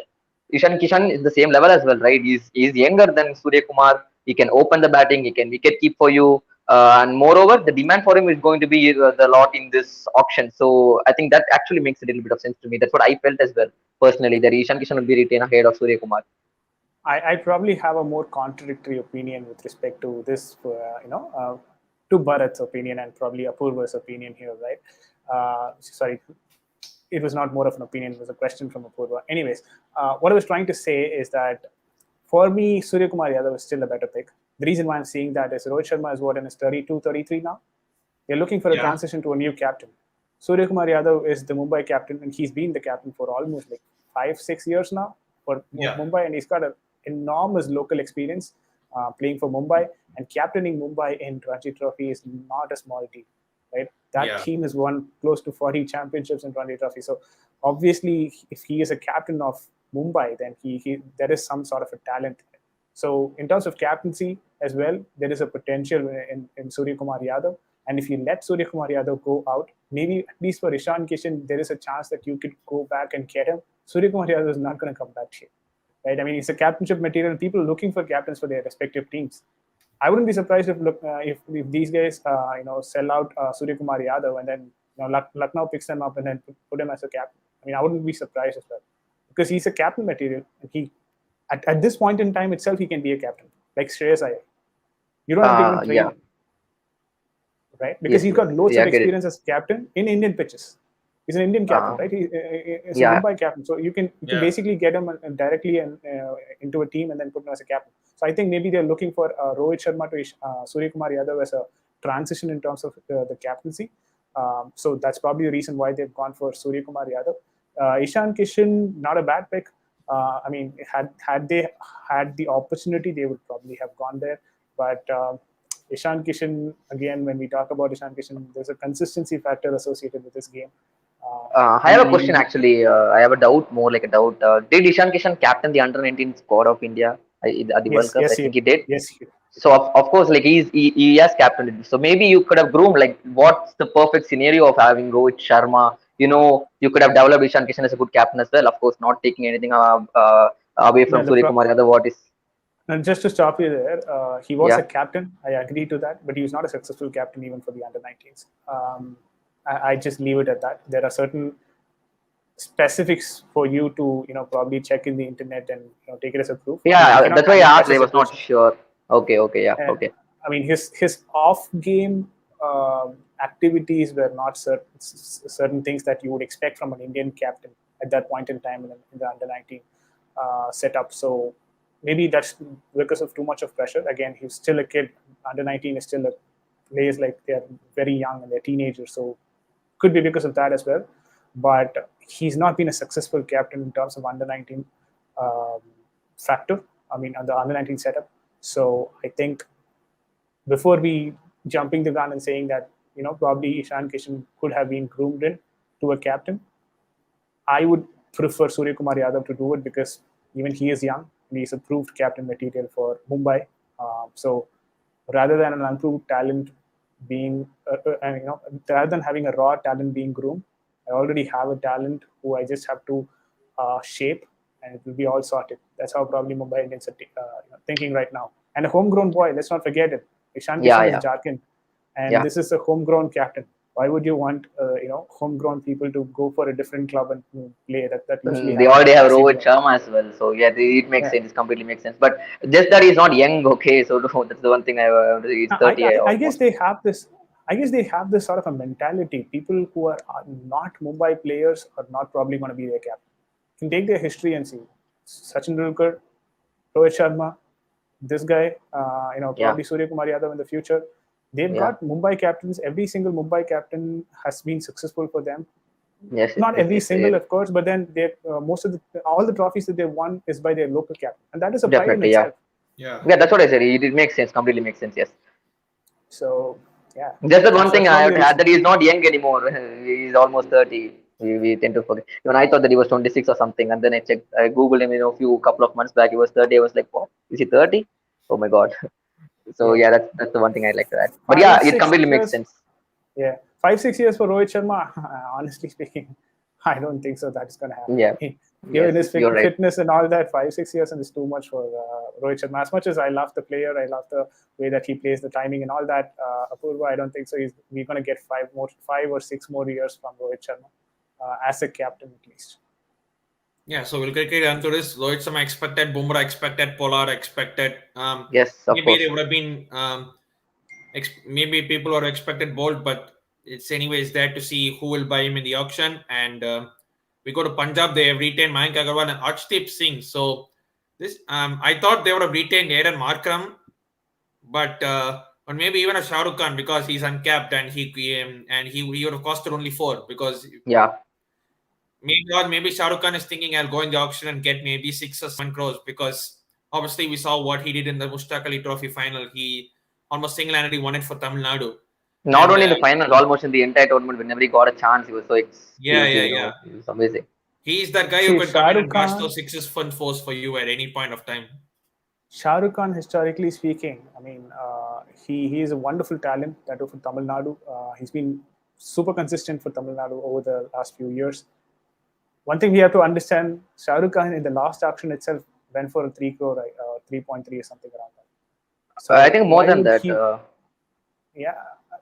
Ishan Kishan is the same level as well, right? He's younger than Surya Kumar. He can open the batting. He can wicket keep for you. And moreover, the demand for him is going to be the lot in this auction. So I think that actually makes a little bit of sense to me. That's what I felt as well, personally, that Ishan Kishan will be retained ahead of Surya Kumar. I probably have a more contradictory opinion with respect to this, to Bharath's opinion and probably Apurva's opinion here, right? Sorry, it was not more of an opinion; it was a question from Apurva. Anyways, what I was trying to say is that for me, Surya Kumar Yadav is still a better pick. The reason why I'm saying that is Rohit Sharma is what in his 32, 33 now. They're looking for a transition to a new captain. Surya Kumar Yadav is the Mumbai captain, and he's been the captain for almost like 5-6 years now for Mumbai, and he's got an enormous local experience playing for Mumbai, and captaining Mumbai in Ranji Trophy is not a small team, right? That team has won close to 40 championships in Ranji Trophy. So obviously, if he is a captain of Mumbai, then there is some sort of a talent. So in terms of captaincy as well, there is a potential in Surya Kumar Yadav. And if you let Surya Kumar Yadav go out, maybe at least for Ishan Kishan, there is a chance that you could go back and get him. Surya Kumar Yadav is not going to come back here, right? I mean, it's a captainship material. People are looking for captains for their respective teams. I wouldn't be surprised if these guys sell out Surya Kumar Yadav and then Lucknow picks them up and then put him as a captain. I mean, I wouldn't be surprised as well because he's a captain material, and he at this point in time itself he can be a captain like Shreyas Iyer. You don't have to even train him, right? Because he's got loads of experience as captain in Indian pitches. He's an Indian captain, right? He's a Mumbai captain, so you can basically get him directly into a team and then put him as a captain. So I think maybe they're looking for Rohit Sharma to Surya Kumar Yadav as a transition in terms of the captaincy. So that's probably the reason why they've gone for Surya Kumar Yadav. Ishan Kishan, not a bad pick. I mean, had they had the opportunity, they would probably have gone there. But Ishan Kishan, again, when we talk about Ishan Kishan, there's a consistency factor associated with this game. I have a question actually. I have a doubt, more like a doubt. Did Ishan Kishan captain the under-19 squad of India at the World Cup? I think he did. Yes, he did. So of course, like he has captained it. So maybe you could have groomed like what's the perfect scenario of having Rohit Sharma. You could have developed Ishan Kishan as a good captain as well. Of course, not taking anything away from Surya Kumar Yadav. What is? And just to stop you there, he was a captain. I agree to that, but he was not a successful captain even for the under-19s. I just leave it at that. There are certain specifics for you to probably check in the internet and take it as a proof. Yeah, that's why I asked. I was not sure. Okay, okay. I mean, his off-game activities were not certain things that you would expect from an Indian captain at that point in time in the under-19 setup. So maybe that's because of too much of pressure. Again, he's still a kid. Under-19 is still players like they're very young and they're teenagers. So could be because of that as well. But he's not been a successful captain in terms of under-19 factor. I mean, on the under-19 setup. So I think before we jumping the gun and saying that probably Ishan Kishan could have been groomed in to a captain, I would prefer Surya Kumar Yadav to do it because even he is young and he's a proved captain material for Mumbai. So rather than an unproved talent being, rather than having a raw talent being groomed, I already have a talent who I just have to shape, and it will be all sorted. That's how probably Mumbai Indians are thinking right now. And a homegrown boy, let's not forget it. Ishan Kishan is Jharkhand, and this is a homegrown captain. Why would you want homegrown people to go for a different club and play that usually They already happens have in Rohit India. Sharma as well, so yeah, it makes Yeah. sense. It completely makes sense. But just that he's not young, okay. So that's the one thing he's 30 I guess almost. they have this. I guess they have this sort of a mentality. People who are not Mumbai players are not probably going to be their captain. You can take their history and see Sachin Tendulkar, Rohit Sharma, this guy, Yeah, probably Surya Kumar Yadav in the future. They've yeah, got Mumbai captains. Every single Mumbai captain has been successful for them. yes, Not every single, it of course, but then they most of all the trophies that they won is by their local captain, and that is a pride in definitely, yeah, itself. Yeah. yeah. That's what I said. It makes sense. Completely makes sense. Yes. So yeah, Just that one thing that's I one have to add, reason. that he's not young anymore. He's almost 30. We tend to forget. Even I thought that he was 26 or something, and then I checked. I googled him. A couple of months back, he was 30. I was like, what? Is he 30? Oh my god. So Yeah, yeah, that's the one thing I'd like to add. But yeah, five it six completely makes years. sense. Yeah, 5 6 years for Rohit Sharma. Honestly speaking, I don't think so. That's going to happen. Yeah. Yes, Given his you're right. fitness and all that, 5 6 years and it's too much for Rohit Sharma. As much as I love the player, I love the way that he plays, the timing and all that. Apurva, I don't think so. We're going to get 5 or 6 more years from Rohit Sharma as a captain at least. Yeah, so we'll quickly run through this. Rohit Sharma expected, Bumrah expected, Pollard expected. Yes, of Maybe course. they would have been, maybe people would have expected Bolt, but it's anyways there to see who will buy him in the auction. And we go to Punjab, they have retained Mayank Agarwal and Arshdeep Singh. So this, I thought they would have retained Aaron Markram, but or maybe even a Shah Rukh Khan because he's uncapped and he would have costed only 4 because Yeah. maybe Shah Rukh Khan is thinking I'll go in the auction and get maybe 6 or 7 crores because obviously we saw what he did in the Mushtaq Ali Trophy final. He almost single-handedly won it for Tamil Nadu. Not And only in the finals, almost in the entire tournament, whenever he got a chance, he was so yeah, he yeah, yeah. was amazing. He's that guy who See, can come Shah in Rukh and bash Khan, those sixes fun fours for you at any point of time. Shah Rukh Khan, historically speaking, I mean, he is a wonderful talent that for Tamil Nadu. He's been super consistent for Tamil Nadu over the last few years. One thing we have to understand, Shah Rukh Khan in the last auction itself went for a 3 crore, 3.3 or something around that. So I think more why than would that. he? Yeah,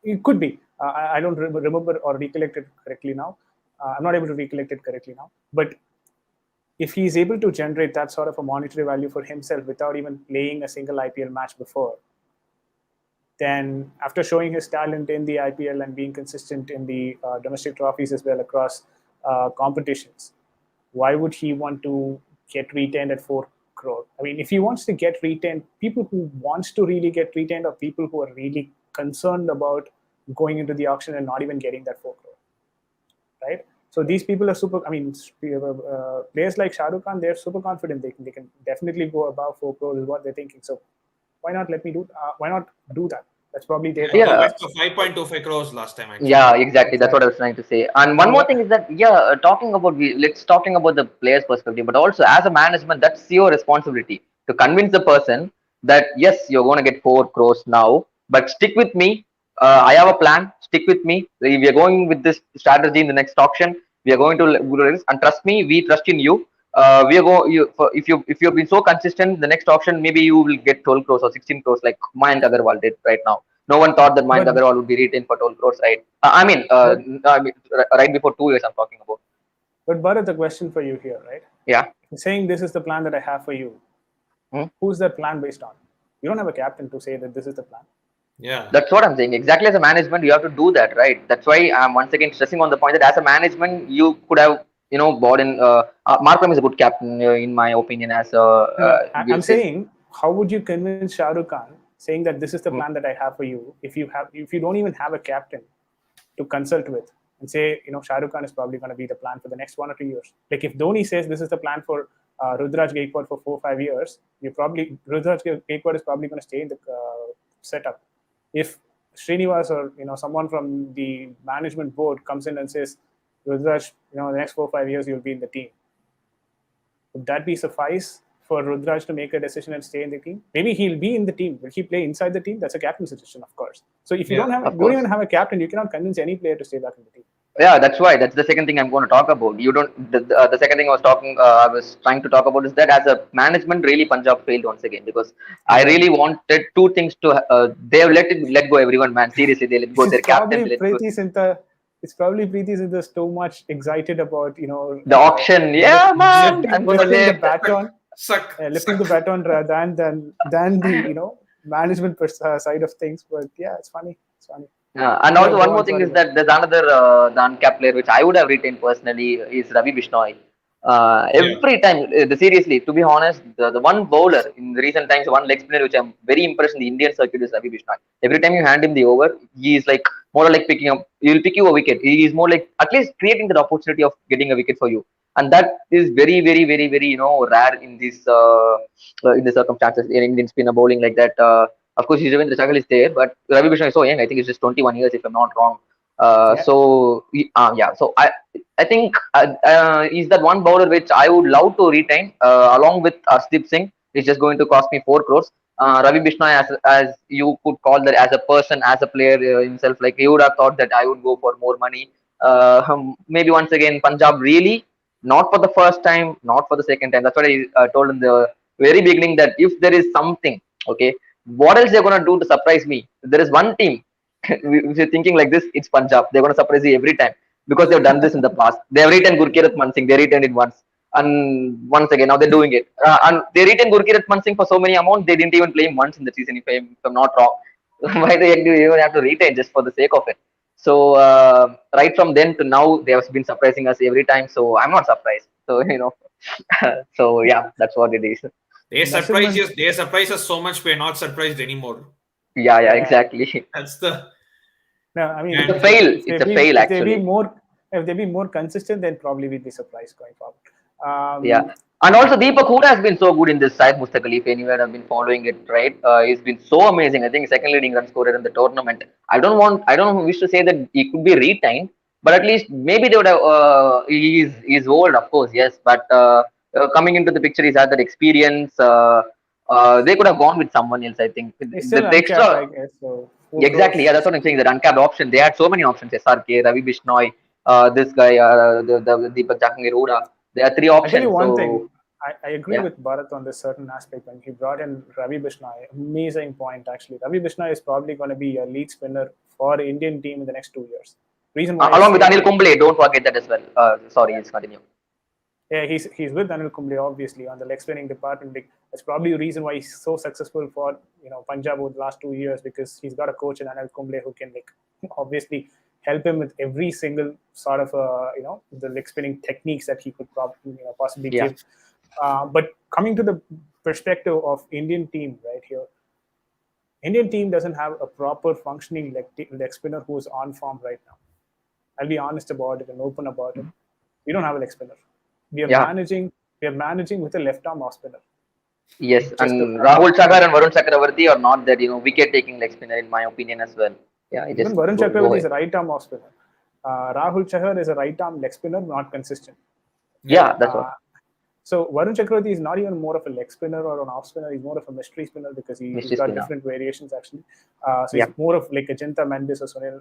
it could be. I don't remember or recollect it correctly now. I'm not able to recollect it correctly now. But if he's able to generate that sort of a monetary value for himself without even playing a single IPL match before, then after showing his talent in the IPL and being consistent in the domestic trophies as well across competitions, why would he want to get retained at 4 crore? I mean, if he wants to get retained, people who wants to really get retained are people who are really concerned about going into the auction and not even getting that 4 crore, right? So these people are super. I mean, players like Shah Rukh Khan, they're super confident. They can definitely go above 4 crore is what they're thinking. So why not let me do? Why not do that? That's probably their He Yeah, went for 5.25 crores last time actually. yeah, exactly. That's what I exactly. was trying to say. And one And more what? thing is that talking about let's talking about the player's perspective, but also as a management, that's your responsibility to convince the person that yes, you're going to get 4 crores now, but stick with me. I have a plan. Stick with me. We are going with this strategy in the next auction. We are going to do this, and trust me, we trust in you. We are going. If you've been so consistent, the next auction maybe you will get 12 crores or 16 crores like Mayank Agarwal did right now. No one thought that Mayank But Agarwal would be retained for 12 crores, right? but Right before 2 years, I'm talking about. but Bharat, the question for you here, right? Yeah. Saying this is the plan that I have for you. Hmm? Who's that plan based on? You don't have a captain to say that this is the plan. Yeah. That's what I'm saying. Exactly as a management, you have to do that, right? That's why I'm once again stressing on the point that as a management, you could have, bought in. Markram is a good captain, in my opinion, as No, no. we've I'm said. saying, how would you convince Shah Rukh Khan saying that this is the Hmm. plan that I have for you if you don't even have a captain to consult with and say, Shah Rukh Khan is probably going to be the plan for the next 1 or 2 years. Like if Dhoni says this is the plan for Rudraj Gaikwad for 4 or 5 years, Rudraj Gaikwad is probably going to stay in the setup. If Srinivas or someone from the management board comes in and says, Rudraj, the next 4 or 5 years you'll be in the team, would that be suffice for Rudraj to make a decision and stay in the team? Maybe he'll be in the team. Will he play inside the team? That's a captain's decision, of course. So if you Yeah. don't Of even course. have a captain, you cannot convince any player to stay back in the team. Yeah, that's why. That's the second thing I'm going to talk about. You don't. The second thing I was trying to talk about is that as a management, really Punjab failed once again because I Exactly. really wanted two things to. They have let go everyone, man. Seriously, they let go It's their captain. probably They let go Preeti Zinta. It's probably Preeti Zinta's too much excited about the auction. Yeah, man. I'm gonna lifting the live. baton, Suck, lifting suck. the baton rather than the management side of things. But yeah, it's funny. It's funny. And Yeah, also one go more on. thing Sorry, is bro. that there's another the uncapped player which I would have retained personally is Ravi Bishnoi. Yeah. Every time, seriously, to be honest, the one bowler in the recent times, one leg spinner which I'm very impressed in the Indian circuit is Ravi Bishnoi. Every time you hand him the over, he is like more like picking up. He'll pick you a wicket. He is more like at least creating the opportunity of getting a wicket for you, and that is very, very, very, very rare in the circumstances in Indian spinner bowling like that. Of course, Yuzvendra Chahal is there, but Ravi Bishnoi is so young. I think he's just 21 years, if I'm not wrong. Yeah. Yeah. So I think is that one bowler which I would love to retain along with Arshdeep Singh. It's just going to cost me 4 crores. Ravi Bishnoi, as you could call that as a person, as a player himself, like he would have thought that I would go for more money. Maybe once again, Punjab really not for the first time, not for the second time. That's what I told in the very beginning that if there is something, okay, what else they're gonna do to surprise me? There is one team. If you're thinking like this, it's Punjab. They're gonna surprise you every time because they've done this in the past. They have retained Gurkirat Mansingh. They retained it once, and once again now they're doing it. And they retained Gurkirat Mansingh for so many amount. They didn't even play him once in the season. If I'm not wrong, why do you even have to retain just for the sake of it? So right from then to now, they have been surprising us every time. So I'm not surprised. So so yeah, that's what it is. They surprise Measurement. us. They surprise us so much. We're not surprised anymore. Yeah, yeah, Yeah. exactly. That's the No, I mean, It's a and fail. It's a fail actually. if they be more consistent, then probably we'd be surprised going forward. Yeah. Um, And also Deepak Hooda has been so good in this side, Mustaqil, if anyone have been following it, right? He's been so amazing. I think second leading run scorer in the tournament. I don't wish to say that he could be retained, but at least maybe they would have, he's old, of course, yes, but coming into the picture, he's had that experience. They could have gone with someone else, I think. it's still The uncapped, I extra, guess. So 4 crores exactly, yeah, that's is what I'm saying. That uncapped option, they had so many options. SRK, Ravi Bishnoi, this guy, the Deepak Jahangir Hooda. There are three I'll tell you options. one So, thing. I agree yeah. with Bharath on this certain aspect when he brought in Ravi Bishnoi. Amazing point, actually. Ravi Bishnoi is probably going to be a lead spinner for the Indian team in the next 2 years. Reason why I Along with say Anil that, Kumble, don't forget that as well. Sorry, yeah, let's continue. yeah, he's with Anil Kumble obviously on the leg spinning department. That's probably the reason why he's so successful for Punjab over the last 2 years because he's got a coach in Anil Kumble who can obviously help him with every single sort of the leg spinning techniques that he could probably possibly Yeah, give. But coming to the perspective of Indian team right here, Indian team doesn't have a proper functioning leg spinner who is on form right now. I'll be honest about it and open about it. We don't have a leg spinner. We are yeah, managing. We are managing with a left arm off spinner. yes. Just And Rahul Chakar and Varun Chakravarti are not that wicket taking leg spinner in my opinion as well. Yeah, I just even Varun go Chakravarti is ahead. a right arm off spinner. Rahul Chahar is a right arm leg spinner, not consistent. yeah. Yeah, that's what. Uh, so Varun Chakravarti is not even more of a leg spinner or an off spinner. He's more of a mystery spinner because he's Mystery got spinner. different variations actually. So Yeah, he's more of like a Jinta Mendes or Sunil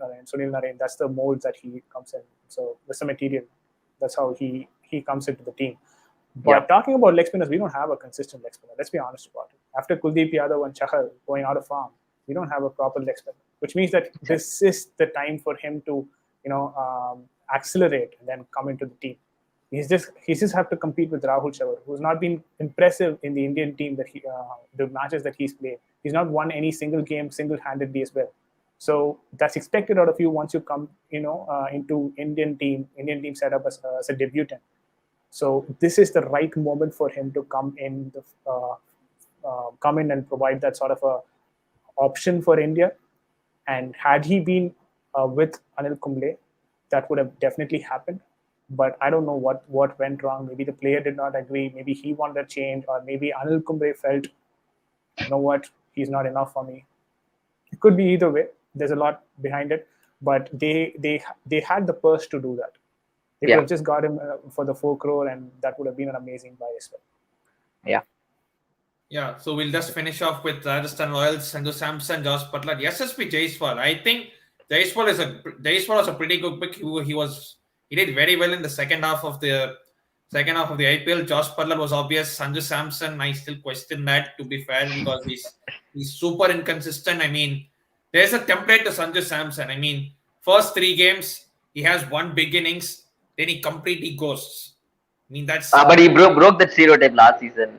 Narain. That's the molds that he comes in. So that's the material. That's how he comes into the team. yeah, But talking about leg spinners, we don't have a consistent leg spinner. Let's be honest about it. After Kuldeep Yadav and Chahal going out of form, we don't have a proper leg spinner, which means that exactly. this is the time for him to, accelerate and then come into the team. He just have to compete with Rahul Chahar, who's not been impressive in the Indian team the matches that he's played. He's not won any single game single-handedly as well. So that's expected out of you once you come, into Indian team setup as a debutant. So this is the right moment for him to come in and provide that sort of a option for India. And had he been with Anil Kumble, that would have definitely happened. But I don't know what went wrong. Maybe the player did not agree. Maybe he wanted a change, or maybe Anil Kumble felt, you know what, he's not enough for me. It could be either way. There's a lot behind it, but they had the purse to do that. They could Yeah, have just got him for the 4 crore, and that would have been an amazing buy as well. yeah, Yeah, so we'll just finish off with Rajasthan Royals, Sanju Samson, Josh Butler, SSP Jaiswal. I think Jaiswal was a pretty good pick. He did very well in the second half of the IPL. Josh Butler was obvious. Sanju Samson, I still question that, to be fair, because he's super inconsistent. I mean, there's a template to Sanju Samson. I mean, first 3 games he has one big innings, then he completely ghosts. I mean, that's But he broke that stereotype last season.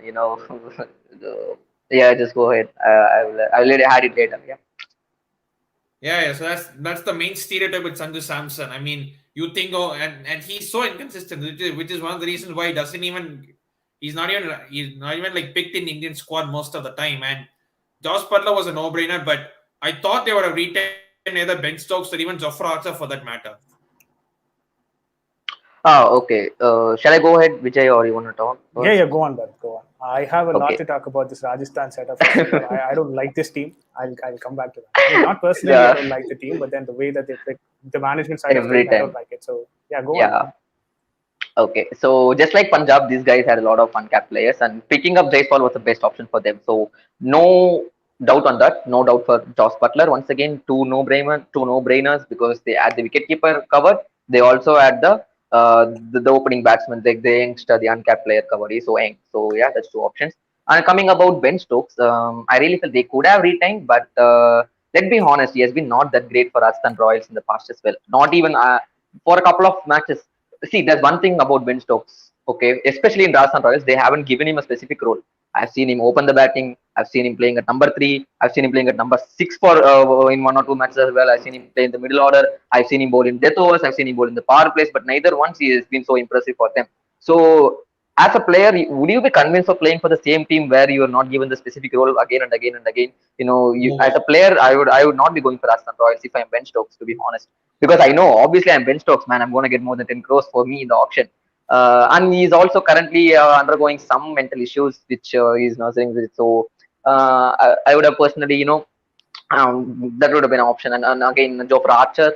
So, yeah, just go ahead. I will had it later. Yeah. yeah. So that's the main stereotype with Sanju Samson. I mean, you think, oh, and he's so inconsistent, which is one of the reasons why he's not even like picked in Indian squad most of the time. And Josh Butler was a no-brainer, but I thought they would have retained either Ben Stokes or even Jofra Archer for that matter. Okay. Shall I go ahead, Vijay, or you want to talk first? Yeah, go on, Bharat, go on. I have a lot Okay. to talk about this Rajasthan setup. I don't like this team. I'll come back to that. I mean, not personally, Yeah. I don't like the team, but then the way that they pick the management side of Every things, I time. don't like it. So yeah, go on. Yeah. Okay, so just like Punjab, these guys had a lot of uncapped players, and picking up Jaiswal was the best option for them. So no doubt on that. No doubt for Josh Butler. Once again, two no-brainers because they had the wicketkeeper covered. They also had the opening batsman, the youngster, the uncapped player covered. He's so young. So yeah, that's two options. And coming about Ben Stokes, I really feel they could have retained, but let's be honest, he has been not that great for Rajasthan Royals in the past as well. Not even for a couple of matches. See, there's one thing about Ben Stokes, okay, especially in Rajasthan Royals, they haven't given him a specific role. I've seen him open the batting. I've seen him playing at number 3. I've seen him playing at number 6 for in 1 or 2 matches as well. I've seen him play in the middle order. I've seen him bowl in death overs. I've seen him bowl in the power plays, but neither once he has been so impressive for them. So, as a player, would you be convinced of playing for the same team where you are not given the specific role again and again and again? As a player, I would not be going for Rajasthan Royals if I'm Ben Stokes, to be honest, because I know obviously I'm Ben Stokes, man. I'm going to get more than 10 crores for me in the auction. And he's also currently undergoing some mental issues which he's nursing with. So I would have personally, that would have been an option. And again, Jofra Archer,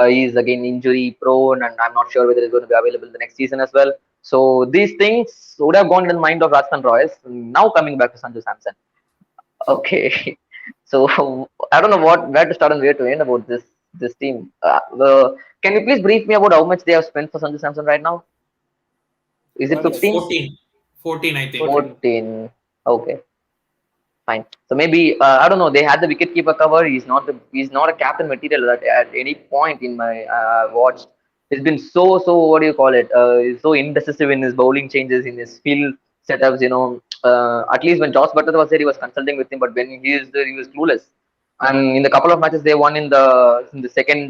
he's again injury prone, and I'm not sure whether he's going to be available the next season as well. So these things would have gone in the mind of Rajasthan Royals. Now coming back to Sanju Samson. Okay, so I don't know where to start and where to end about this team. Can you please brief me about how much they have spent for Sanju Samson right now? Is it Well, 15? 14, I think. 14. Okay, fine. So maybe I don't know. They had the wicketkeeper cover. He's not a captain material at any point in my watch. He's been so what do you call it? He's so indecisive in his bowling changes, in his field setups. At least when Josh Butler was there, he was consulting with him. But when he is there, he was clueless. And in the couple of matches they won in the second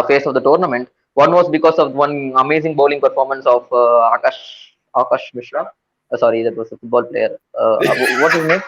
phase of the tournament, one was because of one amazing bowling performance of Akash Mishra. Sorry, that was a football player. What's his name?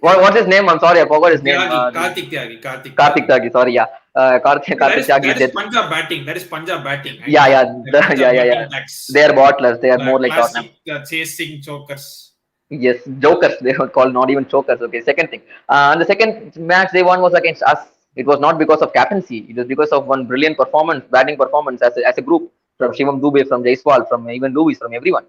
What's his name? I'm sorry, I forgot his name. Karthik Tyagi. Sorry, yeah. Karthik Tyagi. That is Punjab batting. That is Punjab batting. Yeah. Batting backs. They are bottlers. They are more like Tottenham. Classic chasing chokers. Yes, jokers. They were called, not even chokers. Okay, second thing. And the second match they won was against us. It was not because of captaincy. It was because of one brilliant performance, batting performance as a group from Shivam Dubey, from Jaiswal, from even Lewis, from everyone.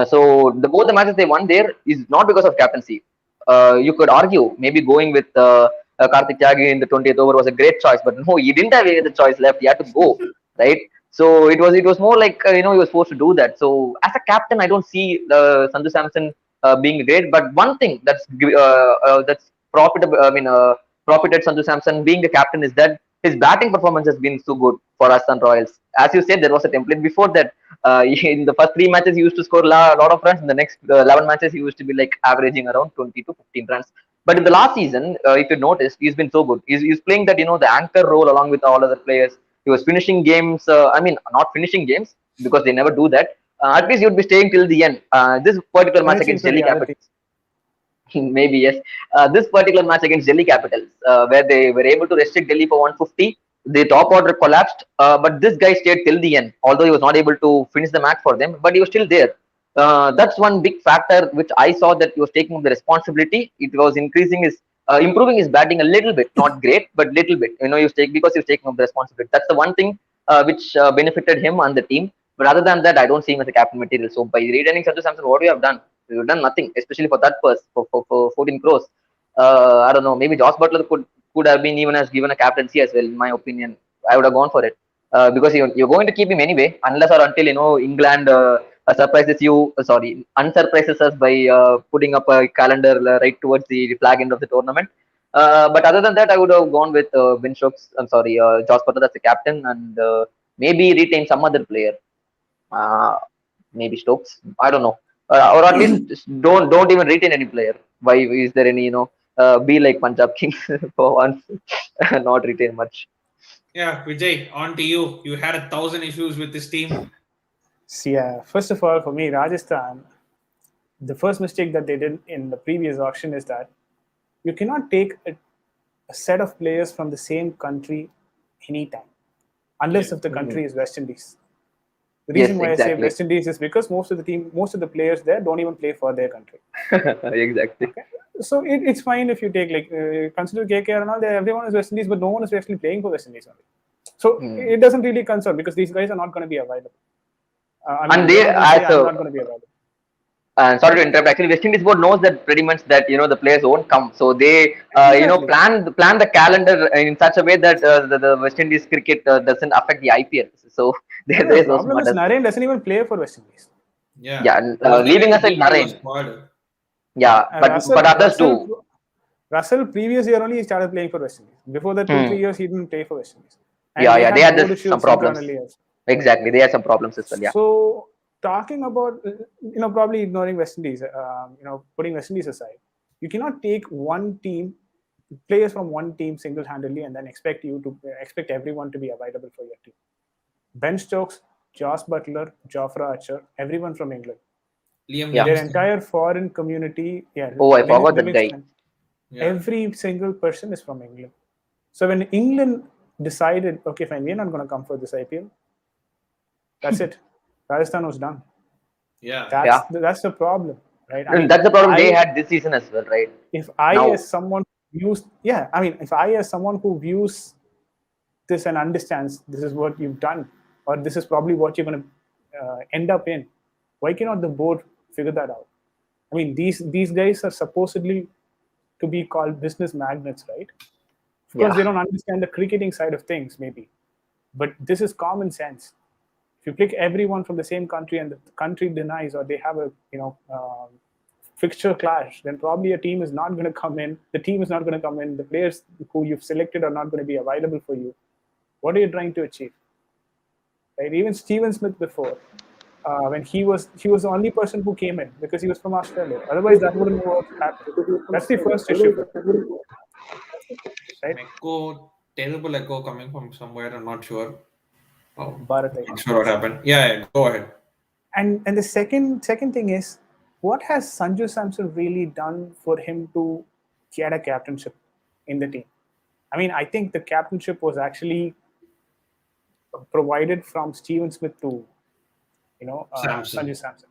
So both the matches they won there is not because of captaincy. You could argue maybe going with Karthik Tyagi in the 20th over was a great choice, but no, he didn't have any other choice left. He had to go, right? So it was more like he was forced to do that. So as a captain, I don't see Sanju Samson being great. But one thing that's profitable, profited Sanju Samson being the captain is that his batting performance has been so good for Rajasthan Royals. As you said, there was a template before that. In the first 3 matches, he used to score a lot of runs. In the next 11 matches, he used to be like averaging around 20 to 15 runs. But in the last season, if you noticed, he's been so good. He's playing that the anchor role along with all other players. He was finishing games. Not finishing games because they never do that. At least he would be staying till the end. This particular match against Delhi Capitals. Maybe yes. This particular match against Delhi Capitals, where they were able to restrict Delhi for 150, the top order collapsed, but this guy stayed till the end. Although he was not able to finish the match for them, but he was still there. That's one big factor which I saw that he was taking the responsibility. It was improving his batting a little bit, not great, but little bit. Because he was taking up the responsibility. That's the one thing which benefited him and the team. But other than that, I don't see him as a captain material. So by retaining Sanju Samson, what we have done? We've done nothing, especially for that purse for 14 crores. I don't know, maybe Josh Butler could have been even as given a captaincy as well. In my opinion, I would have gone for it because you're going to keep him anyway, unless or until England surprises you. Unsurprises us by putting up a calendar right towards the flag end of the tournament. But other than that, I would have gone with Ben Stokes. Josh Butler as the captain, and maybe retain some other player. Uh, Maybe Stokes. I don't know, or at least don't even retain any player. Why is there any be like Punjab Kings for once, not retain much. Yeah, Vijay, on to you. You had 1,000 issues with this team. So, yeah, first of all, for me, Rajasthan, the first mistake that they did in the previous auction is that you cannot take a set of players from the same country anytime, unless if the country is West Indies. The Yes, reason why I say exactly. West Indies is because most of the players there don't even play for their country. Exactly. Okay? So it's fine if you take consider KKR and all. Everyone is West Indies, but no one is actually playing for West Indies only. So it doesn't really concern because these guys are not going to be available. And they're they, not going to say as I'm a, not going to be available. sorry to interrupt. Actually, West Indies board knows that pretty much that the players won't come, so they Exactly. plan the calendar in such a way that the West Indies cricket doesn't affect the IPL. So No, the they're so problem smart. is Naren doesn't even play for West Indies. Yeah. Yeah, Wasn't leaving even aside deemed into a Naren. squad. Yeah, but others do. Russell previous year only he started playing for West Indies. Before that, 3 years he didn't play for West Indies, and Yeah, they yeah, they had had board some issues problems. internally also. Exactly, they had some problems as well. Yeah. So talking about probably ignoring West Indies, putting West Indies aside, you cannot take one team players from one team single-handedly and then expect everyone to be available for your team. Ben Stokes, Josh Butler, Jofra Archer, everyone from England. Liam Yeah. Their Livingston. entire foreign community, Oh, I forgot that guy. Livingston, Yeah. every single person is from England. So when England decided, okay, fine, we're not going to come for this IPL, that's it. Rajasthan was done. Yeah. That's the problem, right? And that's the problem they had this season as well, right? If I Now, as someone if I as someone who views this and understands this is what you've done, or this is probably what you're going to end up in, why cannot the board figure that out? I mean, these guys are supposedly to be called business magnates, right? Of course, they don't understand the cricketing side of things, maybe, but this is common sense. If you pick everyone from the same country and the country denies, or they have a fixture clash, then probably a team is not going to come in. The team is not going to come in. The players who you've selected are not going to be available for you. What are you trying to achieve? Right? Even Steven Smith before, when he was the only person who came in because he was from Australia. Otherwise, that wouldn't happen. That's the first issue. Right? Terrible echo coming from somewhere. I'm not sure. Oh, Bharath, not sure what happened. Yeah, go ahead. And the second thing is, what has Sanju Samson really done for him to get a captainship in the team? I mean, I think the captainship was actually provided from Steven Smith to, Sanju Samson.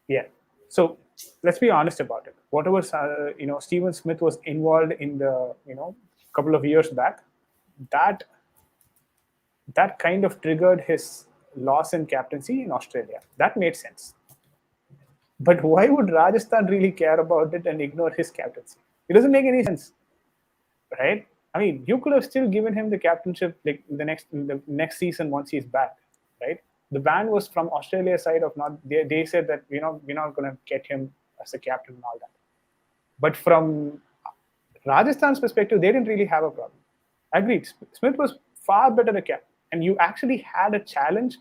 Yeah. So let's be honest about it. Whatever Steven Smith was involved in the couple of years back, that kind of triggered his loss in captaincy in Australia. That made sense. But why would Rajasthan really care about it and ignore his captaincy? It doesn't make any sense, right? I mean, you could have still given him the captainship like the next season once he's back, right? The ban was from Australia's side of not. They said that we're not going to get him as a captain and all that. But from Rajasthan's perspective, they didn't really have a problem. Agreed. Smith was far better a captain, and you actually had a challenge,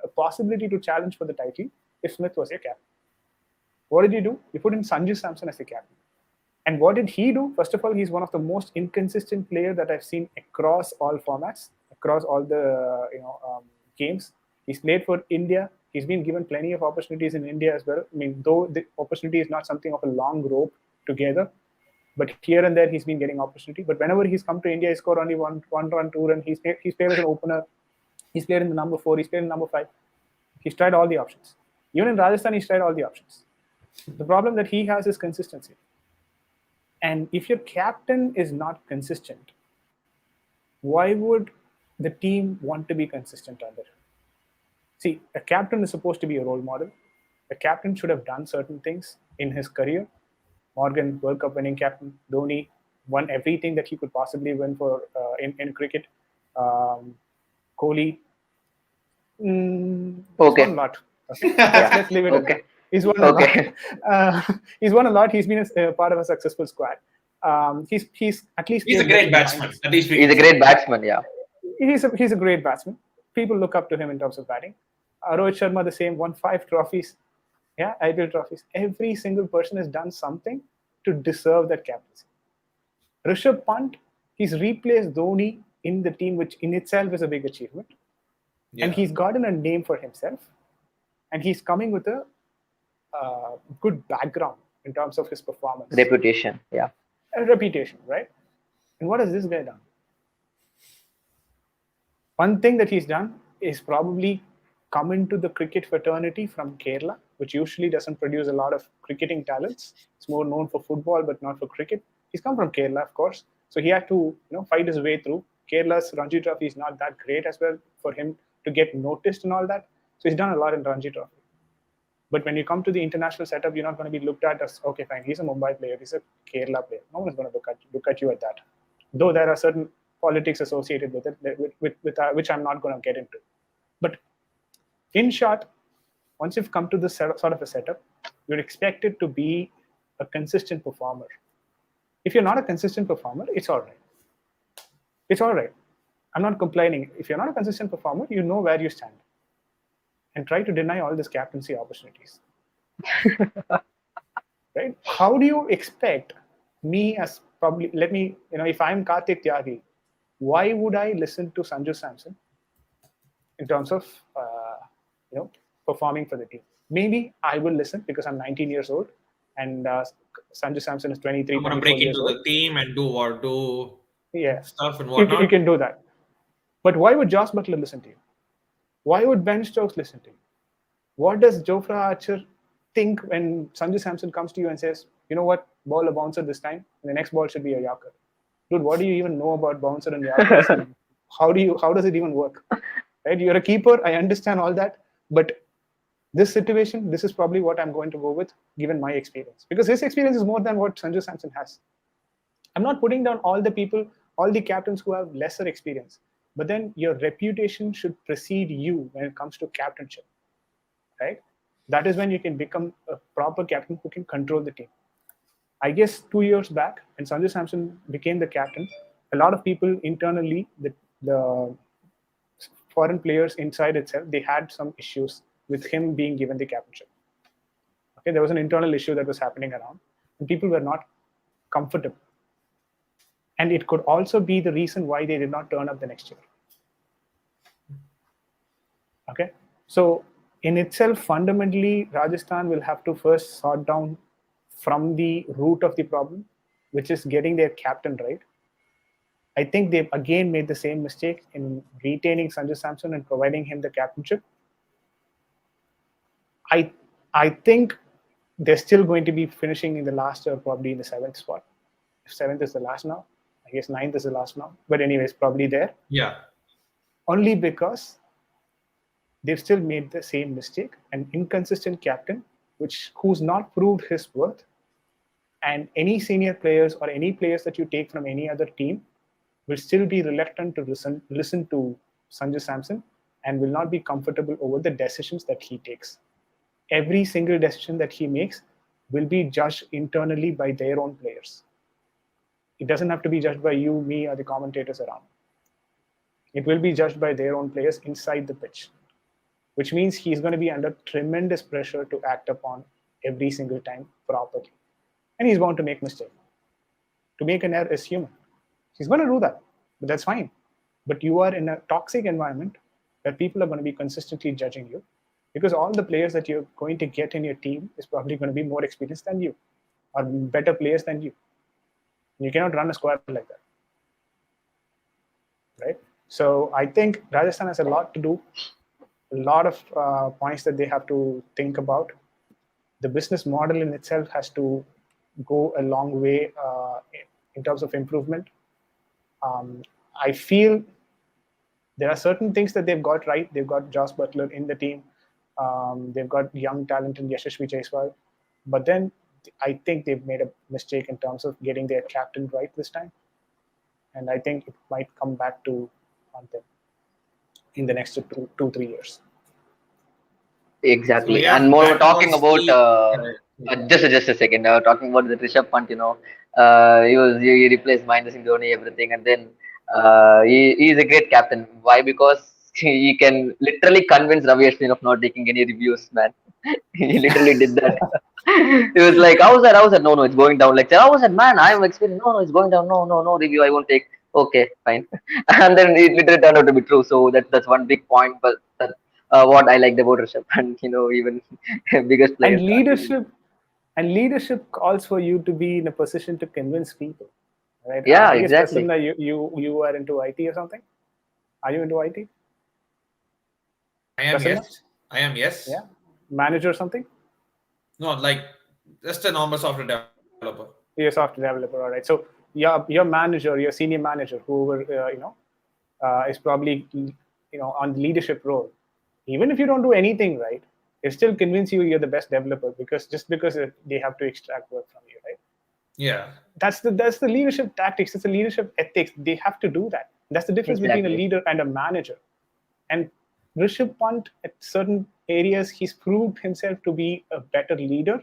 a possibility to challenge for the title if Smith was your captain. What did you do? You put in Sanju Samson as the captain. And what did he do? First of all, he's one of the most inconsistent players that I've seen across all formats, across all the games. He's played for India. He's been given plenty of opportunities in India as well. I mean, though the opportunity is not something of a long rope together, but here and there he's been getting opportunity. But whenever he's come to India, he scored only one run, 2 run. He's played as an opener. He's played in the number 4. He's played in number 5. He's tried all the options. Even in Rajasthan, he's tried all the options. The problem that he has is consistency. And if your captain is not consistent, why would the team want to be consistent under? See, a captain is supposed to be a role model. A captain should have done certain things in his career. Morgan, World Cup winning captain. Dhoni won everything that he could possibly win for in cricket. Kohli, he's won a Okay. lot. Okay, Yeah. let's leave it at that. Okay. He's won a lot. Okay. He's won a lot. He's been a part of a successful squad. He's at least He's a played well great in the batsman. finals. At least we He's can a say. great batsman. Yeah. He's a great batsman. People look up to him in terms of batting. Rohit Sharma, the same, won 5 trophies. Yeah, IPL trophies. Every single person has done something to deserve that captaincy. Rishabh Pant, he's replaced Dhoni in the team, which in itself is a big achievement. Yeah. And he's gotten a name for himself. And he's coming with a good background in terms of his performance. Reputation. Yeah. A reputation, right? And what has this guy done? One thing that he's done is probably come into the cricket fraternity from Kerala, which usually doesn't produce a lot of cricketing talents. It's more known for football, but not for cricket. He's come from Kerala, of course, so he had to fight his way through. Kerala's Ranji Trophy is not that great as well for him to get noticed and all that. So he's done a lot in Ranji Trophy. But when you come to the international setup, you're not going to be looked at as, okay, fine, he's a Mumbai player, he's a Kerala player. No one's going to look at you at that. Though there are certain politics associated with it, which I'm not going to get into. But in short, once you've come to this sort of a setup, you're expected to be a consistent performer. If you're not a consistent performer, it's all right. It's all right. I'm not complaining. If you're not a consistent performer, you know where you stand. And try to deny all these captaincy opportunities. Right? How do you expect me as probably, if I'm Karthik Tyagi, why would I listen to Sanju Samson in terms of, performing for the team? Maybe I will listen because I'm 19 years old and Sanju Samson is 23, I'm going to 24 break years into old. the team and do Yeah. stuff and You whatnot. can do that. But why would Josh Butler listen to you? Why would Ben Stokes listen to you? What does Jofra Archer think when Sanju Samson comes to you and says, you know what, ball a bouncer this time, and the next ball should be a Yorker? Dude, what do you even know about bouncer and Yorkers? How does it even work? Right? You're a keeper, I understand all that, but this situation, this is probably what I'm going to go with, given my experience. Because his experience is more than what Sanju Samson has. I'm not putting down all the people, all the captains who have lesser experience, but then your reputation should precede you when it comes to captainship, right? That is when you can become a proper captain who can control the team. I guess 2 years back, when Sanju Samson became the captain, a lot of people internally, the foreign players inside itself, they had some issues with him being given the captainship. Okay, there was an internal issue that was happening around, and people were not comfortable. And it could also be the reason why they did not turn up the next year. Okay, so in itself, fundamentally, Rajasthan will have to first sort down from the root of the problem, which is getting their captain right. I think they've again made the same mistake in retaining Sanju Samson and providing him the captainship. I think they're still going to be finishing in the last or probably in the 7th spot. If 7th is the last now, I guess 9th is the last now. But anyways, probably there. Yeah. Only because they've still made the same mistake. An inconsistent captain, who's not proved his worth. And any senior players or any players that you take from any other team will still be reluctant to listen to Sanju Samson and will not be comfortable over the decisions that he takes. Every single decision that he makes will be judged internally by their own players. It doesn't have to be judged by you, me, or the commentators around. It will be judged by their own players inside the pitch, which means he's going to be under tremendous pressure to act upon every single time properly. And he's bound to make mistakes. To make an error is human. He's going to do that, but that's fine. But you are in a toxic environment where people are going to be consistently judging you, because all the players that you're going to get in your team is probably going to be more experienced than you or better players than you. You cannot run a squad like that, right? So I think Rajasthan has a lot to do, a lot of points that they have to think about. The business model in itself has to go a long way in terms of improvement. I feel there are certain things that they've got right. They've got Josh Butler in the team. They've got young talent in Yashasvi Jaiswal. But then I think they've made a mistake in terms of getting their captain right this time, and I think it might come back to haunt them in the next 2-3 years. Exactly. So yeah, And more that talking was about the just a second. Talking about the Rishabh Pant, he replaced Mahendra Singh Dhoni, everything, and then he is a great captain. Why? Because he can literally convince Ravi Ashwin of not taking any reviews, man. He literally did that. He was like, "How's that? How's that? No, no, it's going down." Like, "How's that, man? I'm experienced. No, no, it's going down. No, no, no review. I won't take." Okay, fine. And then it literally turned out to be true. So that's one big point. But what I liked about Rishabh Pant, even biggest And players. leadership calls for you to be in a position to convince people, right? Yeah, I guess exactly. Prasanna, you are into IT or something. Are you into IT? I am Prasanna? yes. I am yes. Yeah, manager or something. No, like just a normal software developer. You're a software developer, all right. So your manager, your senior manager, whoever is probably on the leadership role. Even if you don't do anything right, they still convince you you're the best developer because they have to extract work from you, right? Yeah. That's the leadership tactics. It's the leadership ethics. They have to do that. That's the difference between a Exactly. leader and a manager. And Rishabh Pant, at certain areas, he's proved himself to be a better leader,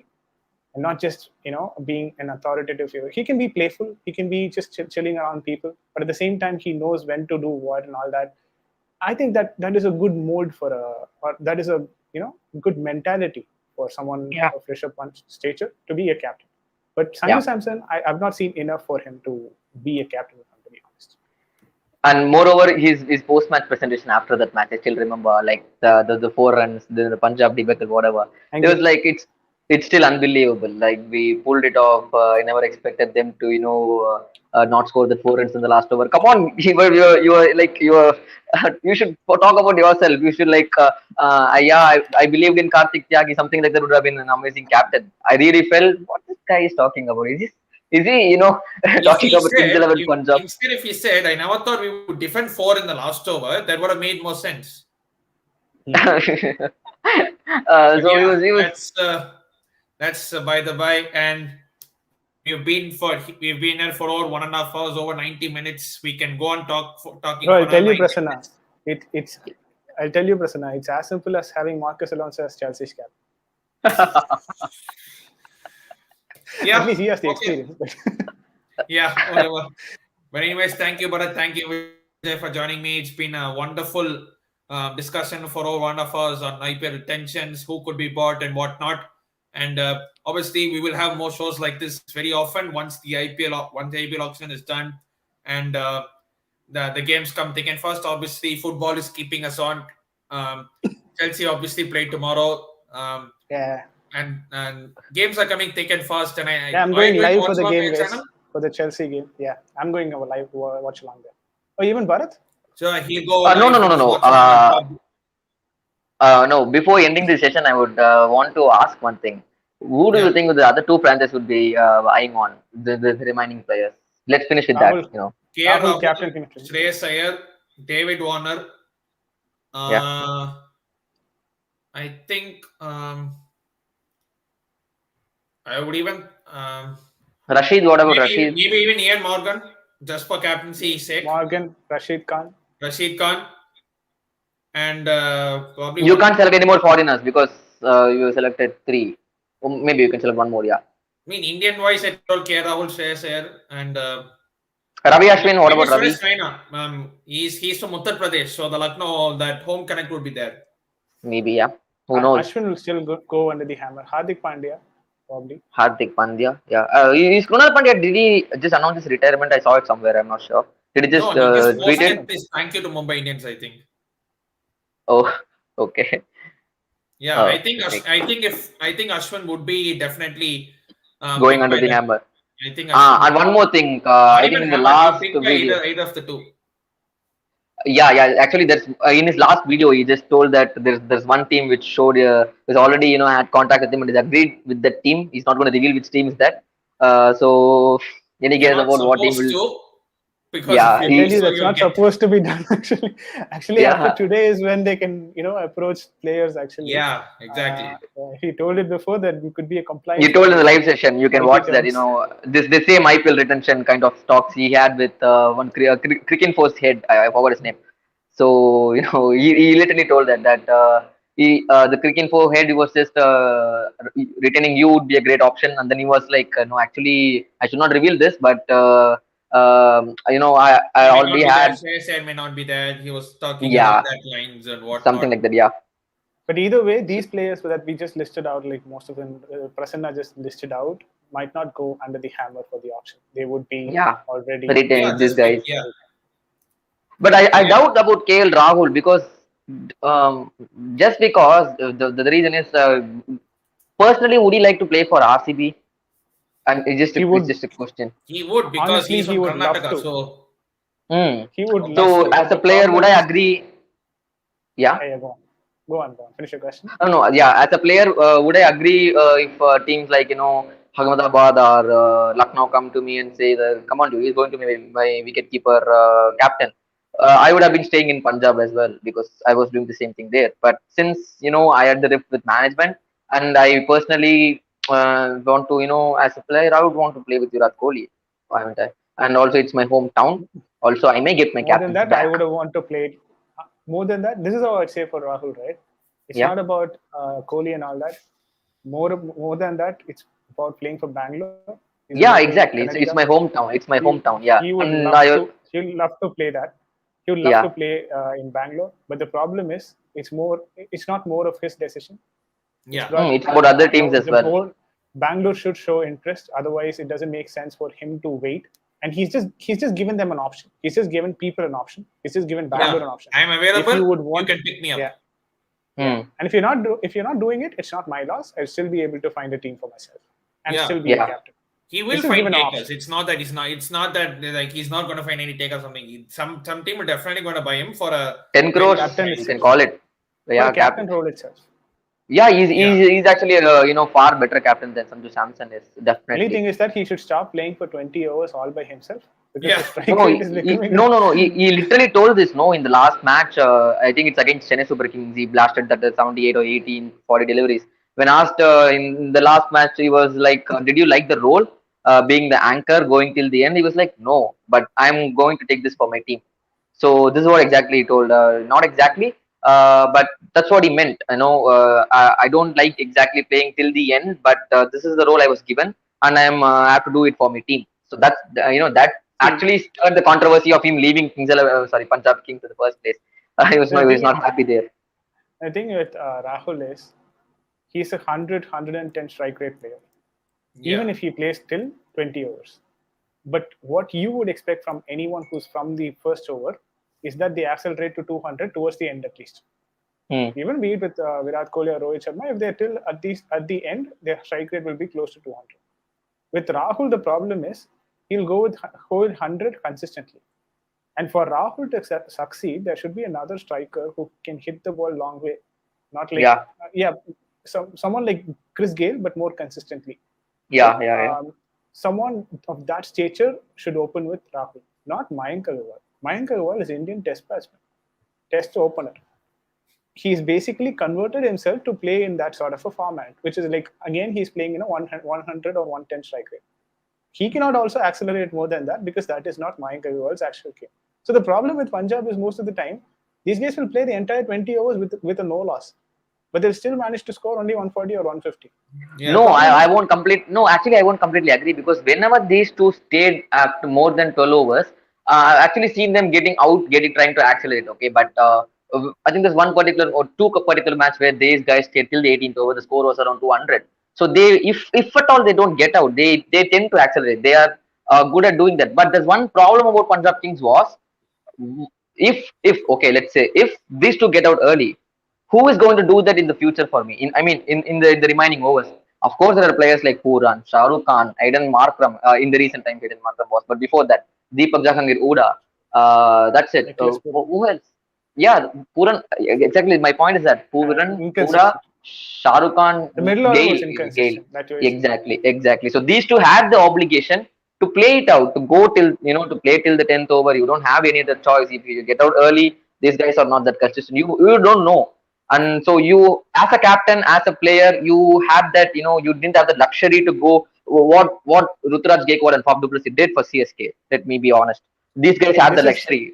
and not just being an authoritative figure. He can be playful. He can be just chilling around people, but at the same time, he knows when to do what and all that. I think that is a good mold or that is a good mentality for someone Yeah. of Rishabh Pant's stature to be a captain. But Sanju Yeah. Samson, I've not seen enough for him to be a captain, to be honest. And moreover, his post match presentation after that match, I still remember like the 4 runs, the Punjab debacle, whatever. And It was like it's still unbelievable. Like we pulled it off. I never expected them to not score the 4 runs in the last over. Come on, you should talk about yourself. You should I believed in Karthik Tyagi. Something like that would have been an amazing captain. I really felt what this guy is talking about. Is he If talking he about Kings said, 11 Punjab? instead if he said, I never thought we would defend 4 in the last over, that would have made more sense. So Yeah, he was that's by the by, and we've been here for over 1.5 hours, over 90 minutes. We can go on talking Bro, for I'll tell another you, 90 Prasanna, minutes. I'll tell you, Prasanna, it's as simple as having Marcus Alonso as Chelsea's captain. Yeah, At least he has the okay. experience. Yeah, whatever. But anyways, thank you, Bharat. Thank you, Vijay, for joining me. It's been a wonderful discussion for over 1.5 hours on IPL retentions, who could be bought and whatnot. And obviously, we will have more shows like this very often once the IPL auction is done and the games come thick and fast. Obviously, football is keeping us on. Chelsea obviously play tomorrow. Yeah. And games are coming thick and fast. And I'm are going you live watch for the along game, your guys. channel? For the Chelsea game. Yeah, I'm going live watch along there. Oh, even Bharat? So he'll go no, live. no, no, no, He'll no. watch along. No, before ending this session, I would want to ask one thing. Who do Yeah. you think the other two franchises would be eyeing on, the remaining players? Let's finish with that. Rahul. KR Rahul, Rahul, captain, captain. Shreyas Iyer, David Warner. Yeah. I think I would even Rashid, what about Rashid? maybe even Ian Morgan, just for captaincy's sake. Morgan, Rashid Khan. Rashid Khan. And probably You can't select any more foreigners because you selected 3. Or maybe you can select one more, yeah. I mean, Indian wise, I told KR Rahul, Shreyas Iyer, and Ravi Ashwin, what about Ravi? Raina. He's from Uttar Pradesh, so the Lucknow, that home connect would be there. Maybe, yeah. Who knows? Ashwin will still go under the hammer. Hardik Pandya, probably. Hardik Pandya, yeah. Is Krunal Pandya, did he just announce his retirement? I saw it somewhere, I'm not sure. Did he just No, he just tweet it? posted this thank you to Mumbai Indians, I think. Oh, okay. Yeah, I think Ashwin would be definitely Going under the hammer. I think And one more thing, I think in the last video, either of the two. yeah, actually, there's in his last video, he just told that there's one team which showed is already had contact with him and is agreed with that team. He's not going to reveal which team is that. So any guess about what team will? because Yeah, if I you tell lose, you so that's you'll not get. supposed to be done. Actually, yeah. after today is when they can, approach players. Actually, Yeah, exactly. he told it before that we could be a You compliance told in the body. live session, you can IT watch that. terms. This same IPL retention kind of talks he had with one cricket force head. I forgot his name. So he literally told that the cricket force head was just retaining you would be a great option, and then he was like, no, actually I should not reveal this, but I He may not already be there. had, Shay may not be there. He was talking along yeah, that lines and something whatnot. like that. Yeah, But either way, these players that we just listed out, like most of them, Prasanna just listed out, might not go under the hammer for the auction. They would be yeah, already Yeah, retained these just guys. yeah, But I yeah. doubt about KL Rahul because um, just because the reason is personally, would he like to play for RCB? And he it's would just a question. He would because honestly he's he from would love Karnataka. to. So He would love So to, as but a the player, would problem I is, agree? Yeah. yeah, go on. Finish your question. No, no. Yeah. As a player, would I agree if teams like Ahmedabad or Lucknow come to me and say that, come on, dude, he's going to be my wicket keeper captain. I would have been staying in Punjab as well because I was doing the same thing there. But since I had the rift with management, and I personally want to, as a player, I would want to play with Virat Kohli. Why haven't I? And also, it's my hometown. Also, I may get my More than captaincy that, I back. would have want to play. More than that, this is how I'd say for Rahul, right? It's Yeah. not about Kohli and all that. More than that, it's about playing for Bangalore. He's a Yeah, local exactly. It's Kannadiga. my hometown. It's my He hometown. Yeah, he would and love to. He would love to play that. He would love to yeah, play in Bangalore. But the problem is, it's more. It's not more of his decision. It's yeah, about it's about other teams now as the well. board. Bangalore should show interest. Otherwise, it doesn't make sense for him to wait. And he's just given them an option. He's just given people an option. He's just given Bangalore yeah. an option. I'm If you available. would You want, can pick me up. yeah, Hmm. and if you're not doing it, it's not my loss. I'll still be able to find a team for myself and Yeah. still be a Yeah, captain. He will This is find given an takers. option. It's not that he's not. It's not that like he's not going to find any take or something. Some team are definitely going to buy him for a 10 crores. Captain You can itself. call it. For Yeah, the captain role itself. Yeah, he's yeah. he's actually a far better captain than Sanju Samson is Only definitely. thing is that he should stop playing for 20 overs all by himself because Yeah. the strike No, rate is becoming. no. He literally told this. No, in the last match, I think it's against Chennai Super Kings. He blasted that 78 or 18 40 deliveries. When asked in the last match, he was like, "Did you like the role, being the anchor, going till the end?" He was like, "No, but I'm going to take this for my team." So this is what exactly he told. Not exactly, but that's what he meant. I don't like exactly playing till the end, but this is the role I was given, and I have to do it for my team. So that's that See, actually stirred the controversy of him leaving Punjab Kings in the first place. the He was thing, not happy there. the thing with Rahul is he's a 110 strike rate player, even Yeah. if he plays till 20 overs. But what you would expect from anyone who's from the first over is that they accelerate to 200 towards the end at least. Hmm. Even be it with Virat Kohli or Rohit Sharma, if they're till at the end, their strike rate will be close to 200. With Rahul, the problem is he'll go with 100 consistently. And for Rahul to succeed, there should be another striker who can hit the ball long way. Not like, Yeah, someone like Chris Gale, but more consistently. yeah. Someone of that stature should open with Rahul, not Mayank Agarwal. Mayank Agarwal is Indian test batsman, test opener. He's basically converted himself to play in that sort of a format, which is like, again, he's playing 100 or 110 strike rate. He cannot also accelerate more than that because that is not Mayank Agarwal's actual game. So the problem with Punjab is most of the time, these guys will play the entire 20 overs with a no loss, but they'll still manage to score only 140 or 150. Yeah. No, I won't complete. No, actually, I won't completely agree because whenever these two stayed at more than 12 overs, I've actually seen them getting out, trying to accelerate. Okay, but I think there's one particular or two particular match where these guys stayed till the 18th over. The score was around 200. So if at all they don't get out, they tend to accelerate. They are good at doing that. But there's one problem about Punjab Kings was if okay, let's say if these two get out early, who is going to do that in the future for me? In the remaining overs. Of course, there are players like Puran, Shah Rukh Khan, Aiden Markram. In the recent times, Aiden Markram was, but before that, Deepak Jahangir Uda. That's it. Nicholas Puran. Who else? Yeah, Puran. Exactly. My point is that Puran, Uda, Inconsistent. Shah Rukh Khan, The middle order was Gale. inconsistent. That you Exactly. So these two had the obligation to play it out, to go till, to play till the 10th over. You don't have any other choice. If you get out early, these guys are not that consistent. You don't know. And so you, as a captain, as a player, you had that, you didn't have the luxury to go what Ruturaj Gaikwad and Faf du Plessis did for CSK. Let me be honest. These guys And have the this is luxury.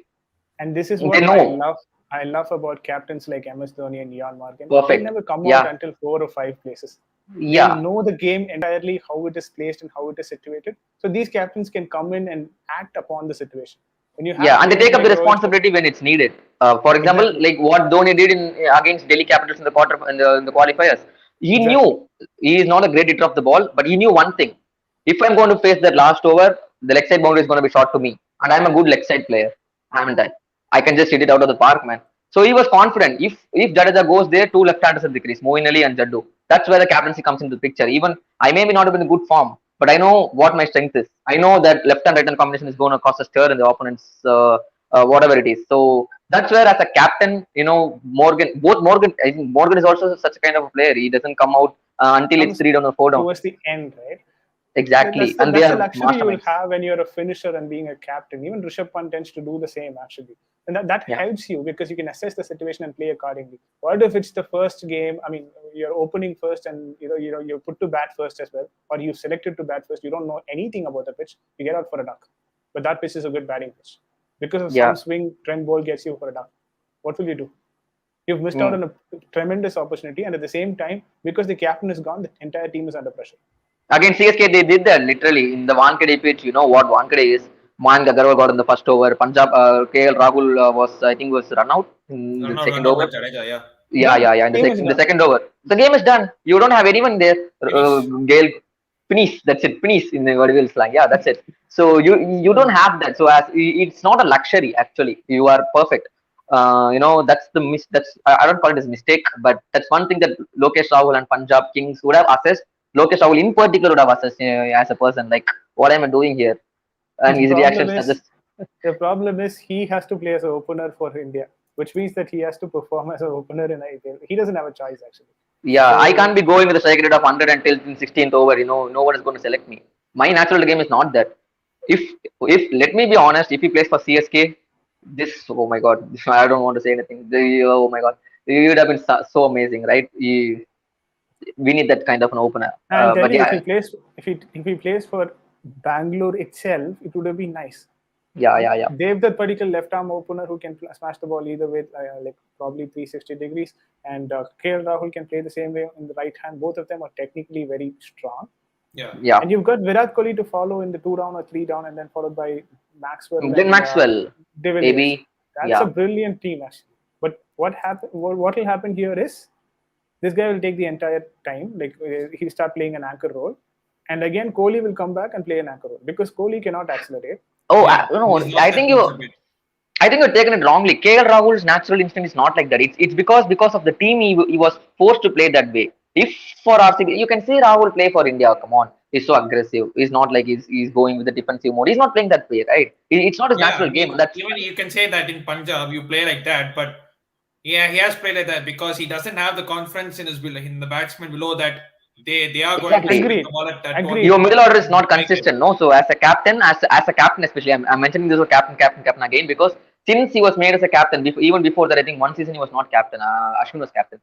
and this is They what know. I love about captains like MS Dhoni and Ian Morgan. Perfect. They never come Yeah. out until 4 or 5 places. Yeah. They know the game entirely, how it is placed and how it is situated. So these captains can come in and act upon the situation. When you have Yeah, and they take up the 29-year-olds responsibility when it's needed. For example, Exactly. like what Dhoni did in against Delhi Capitals in the in the qualifiers. He Exactly. knew he is not a great hitter of the ball, but he knew one thing: if I'm going to face that last over, the leg side boundary is going to be short to me, and I'm a good leg side player, haven't I? I can just hit it out of the park, man. So he was confident. If Jadeja goes there, two left-handers at the crease, Moeen Ali and Jaddu. That's where the captaincy comes into the picture. Even I may be not have been in good form, but I know what my strength is. I know that left and right hand combination is going to cause a stir in the opponent's whatever it is. So that's where, as a captain, Morgan. I think Morgan is also such a kind of a player. He doesn't come out until it's Comes 3 down or 4 down. towards the end, right? Exactly, and they That's the are luxury you will masterminds. have when you're a finisher and being a captain. Even Rishabh Pant tends to do the same actually, and that Yeah. helps you because you can assess the situation and play accordingly. What if it's the first game? I mean, you're opening first, and you're put to bat first as well, or you selected to bat first. You don't know anything about the pitch. You get out for a duck, but that pitch is a good batting pitch. Because of Yeah. some swing, Trent Bolt gets you for a duck. What will you do? You've missed out on a tremendous opportunity, and at the same time, because the captain is gone, the entire team is under pressure. Against CSK, they did that literally in the Wankhede pitch. You know what Wankhede is? Mayank Agarwal got in the first over. Punjab, KL Rahul was run out in the second Run out over. by Jadeja, yeah. Yeah, Done. yeah. Game is In the done. second over, the game is done. You don't have anyone there. Finish. Gale, finish. That's it. Finish in the Vadivel slang. Yeah, that's it. So you don't have that. So it's not a luxury actually. You are perfect. That's the That's I don't call it as mistake, but that's one thing that Lokesh Rahul and Punjab Kings would have assessed. Lokesh Rahul in particular would have assessed as a person, like, what am I doing here? And The his problem reactions are is just the problem is he has to play as an opener for India, which means that he has to perform as an opener in IPL. He doesn't have a choice actually. yeah. I So can't be going with a strike rate of 100 until in 16th over. No one is going to select me. My natural game is not that. If if let me be honest, if he plays for CSK, oh my god, I don't want to say anything. Oh my god, he would have been so amazing, right? We need that kind of an opener. and tell But you, yeah, if he plays for Bangalore itself, it would have been nice. yeah. They have that particular left arm opener who can smash the ball either way, like probably 360 degrees. And KL Rahul can play the same way in the right hand. Both of them are technically very strong. Yeah. And you've got Virat Kohli to follow in the 2 down or 3 down, and then followed by Maxwell. Glenn and, Maxwell, De Villiers. maybe. That's Yeah. a brilliant team, actually. But what will happen here is this guy will take the entire time. Like he'll start playing an anchor role, and again Kohli will come back and play an anchor role because Kohli cannot accelerate. Oh, Yeah. no, He's lost that pace a bit. I think you're taking it wrongly. KL Rahul's natural instinct is not like that. It's because of the team he was forced to play that way. If for RCB, you can see Rahul play for India. Come on, he's so aggressive. He's not like he's going with the defensive mode. He's not playing that way, right? It's not his Yeah, natural I mean, game. That's even you can say that in Punjab you play like that, but yeah, he has played like that because he doesn't have the confidence in the batsmen below that they are going to Exactly. spin Agreed. the ball at that Agreed. point. Your middle order is not Like it. consistent, no. So as a captain, as a captain especially, I'm mentioning this as captain again because since he was made as a captain, even before that, I think one season he was not captain. Ashwin was captain.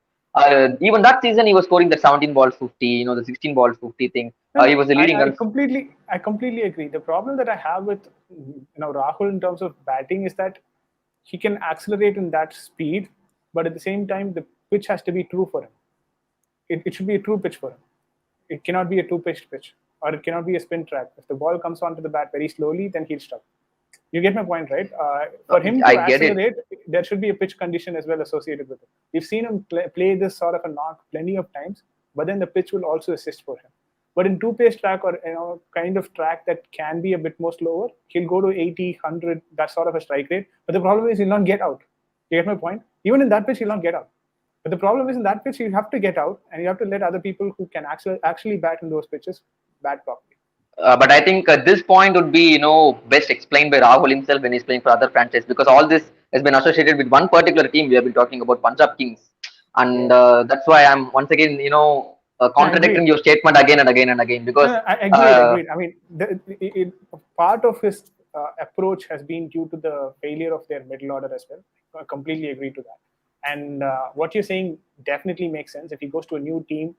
Even that season he was scoring the 17 balls 50, the 16 balls 50 thing. He was the leading I runs. completely agree. The problem that I have with Rahul in terms of batting is that he can accelerate in that speed, but at the same time the pitch has to be true for him. It should be a true pitch for him. It cannot be a two-pitched pitch, or it cannot be a spin track. If the ball comes onto the bat very slowly, then he'll struggle. You get my point, right? For him to I get it. accelerate, there should be a pitch condition as well associated with it. We've seen him play this sort of a knock plenty of times, but then the pitch will also assist for him. But in two-pace track or kind of track that can be a bit more slower, he'll go to 80, 100, that sort of a strike rate. But the problem is he'll not get out. You get my point? Even in that pitch, he'll not get out. But the problem is in that pitch, you have to get out, and you have to let other people who can actually bat in those pitches bat properly. But I think this point would be, best explained by Rahul himself when he's playing for other franchises because all this has been associated with one particular team. We have been talking about Punjab Kings, and that's why I'm once again, contradicting your statement again and again and again because I agreed. I mean, part of his approach has been due to the failure of their middle order as well. I completely agree to that. And what you're saying definitely makes sense. If he goes to a new team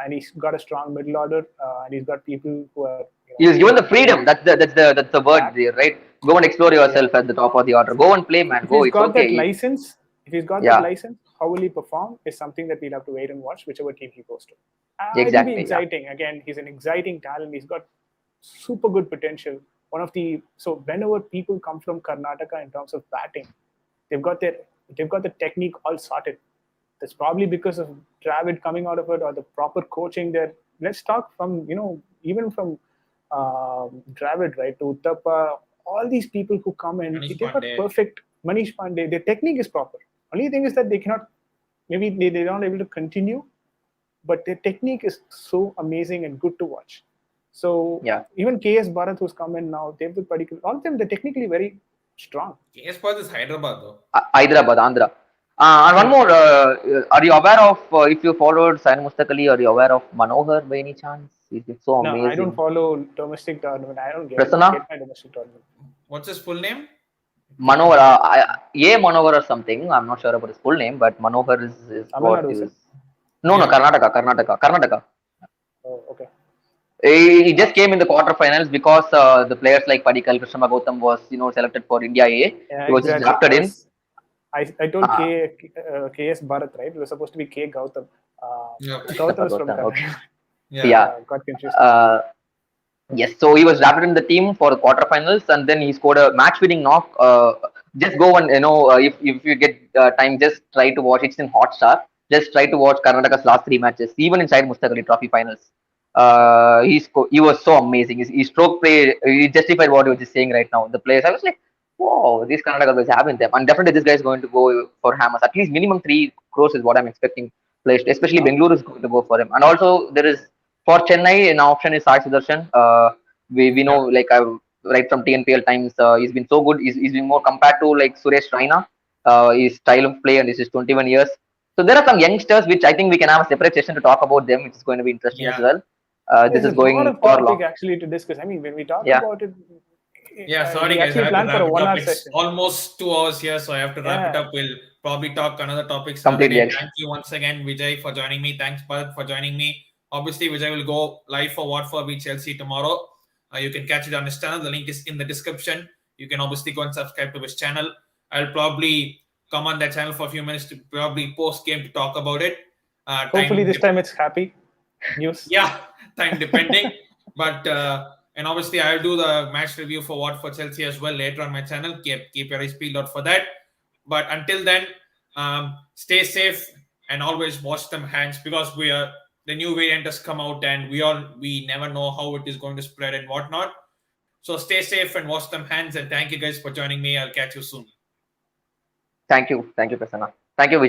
and he's got a strong middle order and he's got people who are, he's given the freedom. That's the word there, right? Go and explore yourself at the top of the order. Go and play, man. If Go. he's It's got okay. that license, if he's got that license, how will he perform is something that we'll have to wait and watch, whichever team he goes to. It'll be exciting. Again, he's an exciting talent. He's got super good potential. So whenever people come from Karnataka in terms of batting, they've got the technique all sorted. That's probably because of Dravid coming out of it or the proper coaching there. Let's talk from, even from Dravid, right, to Uttappa, all these people who come and they've got perfect Manish Pandey. Their technique is proper. Only thing is that they cannot, maybe they're not able to continue, but their technique is so amazing and good to watch. So even KS Bharath who's come in now, they've been particular. All of them, they're technically very strong. KS Bharath is Hyderabad though. Hyderabad, Andhra. And one more, are you aware of, if you followed Sain Mustaqali, are you aware of Manohar by any chance? He's so amazing. No, I don't follow domestic tournament. I don't get Prasanna? my domestic tournament. What's his full name? Manohar, Manohar or something. I'm not sure about his full name, but Manohar is what Nadu, is. No, Karnataka. Oh, okay. He just came in the quarterfinals because the players like Padikkal, Krishna Gautam was selected for India A. Yeah, he was just drafted in. I told KS Bharath, right? It was supposed to be K Gautam. Gautam is from Karnataka. Yeah. Got confused. Yes, so he was drafted in the team for the quarterfinals, and then he scored a match-winning knock. Just go and if you get time, just try to watch it in Hotstar. Just try to watch Karnataka's last 3 matches, even inside Mustaqali Trophy finals. He was so amazing. His stroke play, he justified what he was just saying right now. The players, I was like, wow, these Karnataka guys have in them, and definitely this guy is going to go for hammers. At least minimum 3 crores is what I'm expecting. Players, especially Bengaluru is going to go for him, and also there is. For Chennai, an option is Sai Sudarshan. We know, right from TNPL times, he's been so good. He's been more compared to like Suresh Raina, his style of play, and this is 21 years. So there are some youngsters which I think we can have a separate session to talk about them, which is going to be interesting as well. This is going for long. Actually to discuss. I mean, when we talk about it. Sorry guys, I have to wrap it up. It's session. almost 2 hours here, so I have to wrap it up. We'll probably talk another topics. Completely. Thank you once again, Vijay, for joining me. Thanks, Bharath, for joining me. Obviously, Vijay will go live for Watford v Chelsea tomorrow. You can catch it on his channel. The link is in the description. You can obviously go and subscribe to his channel. I'll probably come on that channel for a few minutes to probably post-game to talk about it. Hopefully this time it's happy news. Yeah, time depending. But and obviously I'll do the match review for Watford Chelsea as well later on my channel. Keep your eyes peeled out for that. But until then, stay safe and always wash them hands, because the new variant has come out and we never know how it is going to spread and whatnot. So stay safe and wash them hands, and thank you guys for joining me. I'll catch you soon. Thank you, Prasanna. Thank you, Vijay.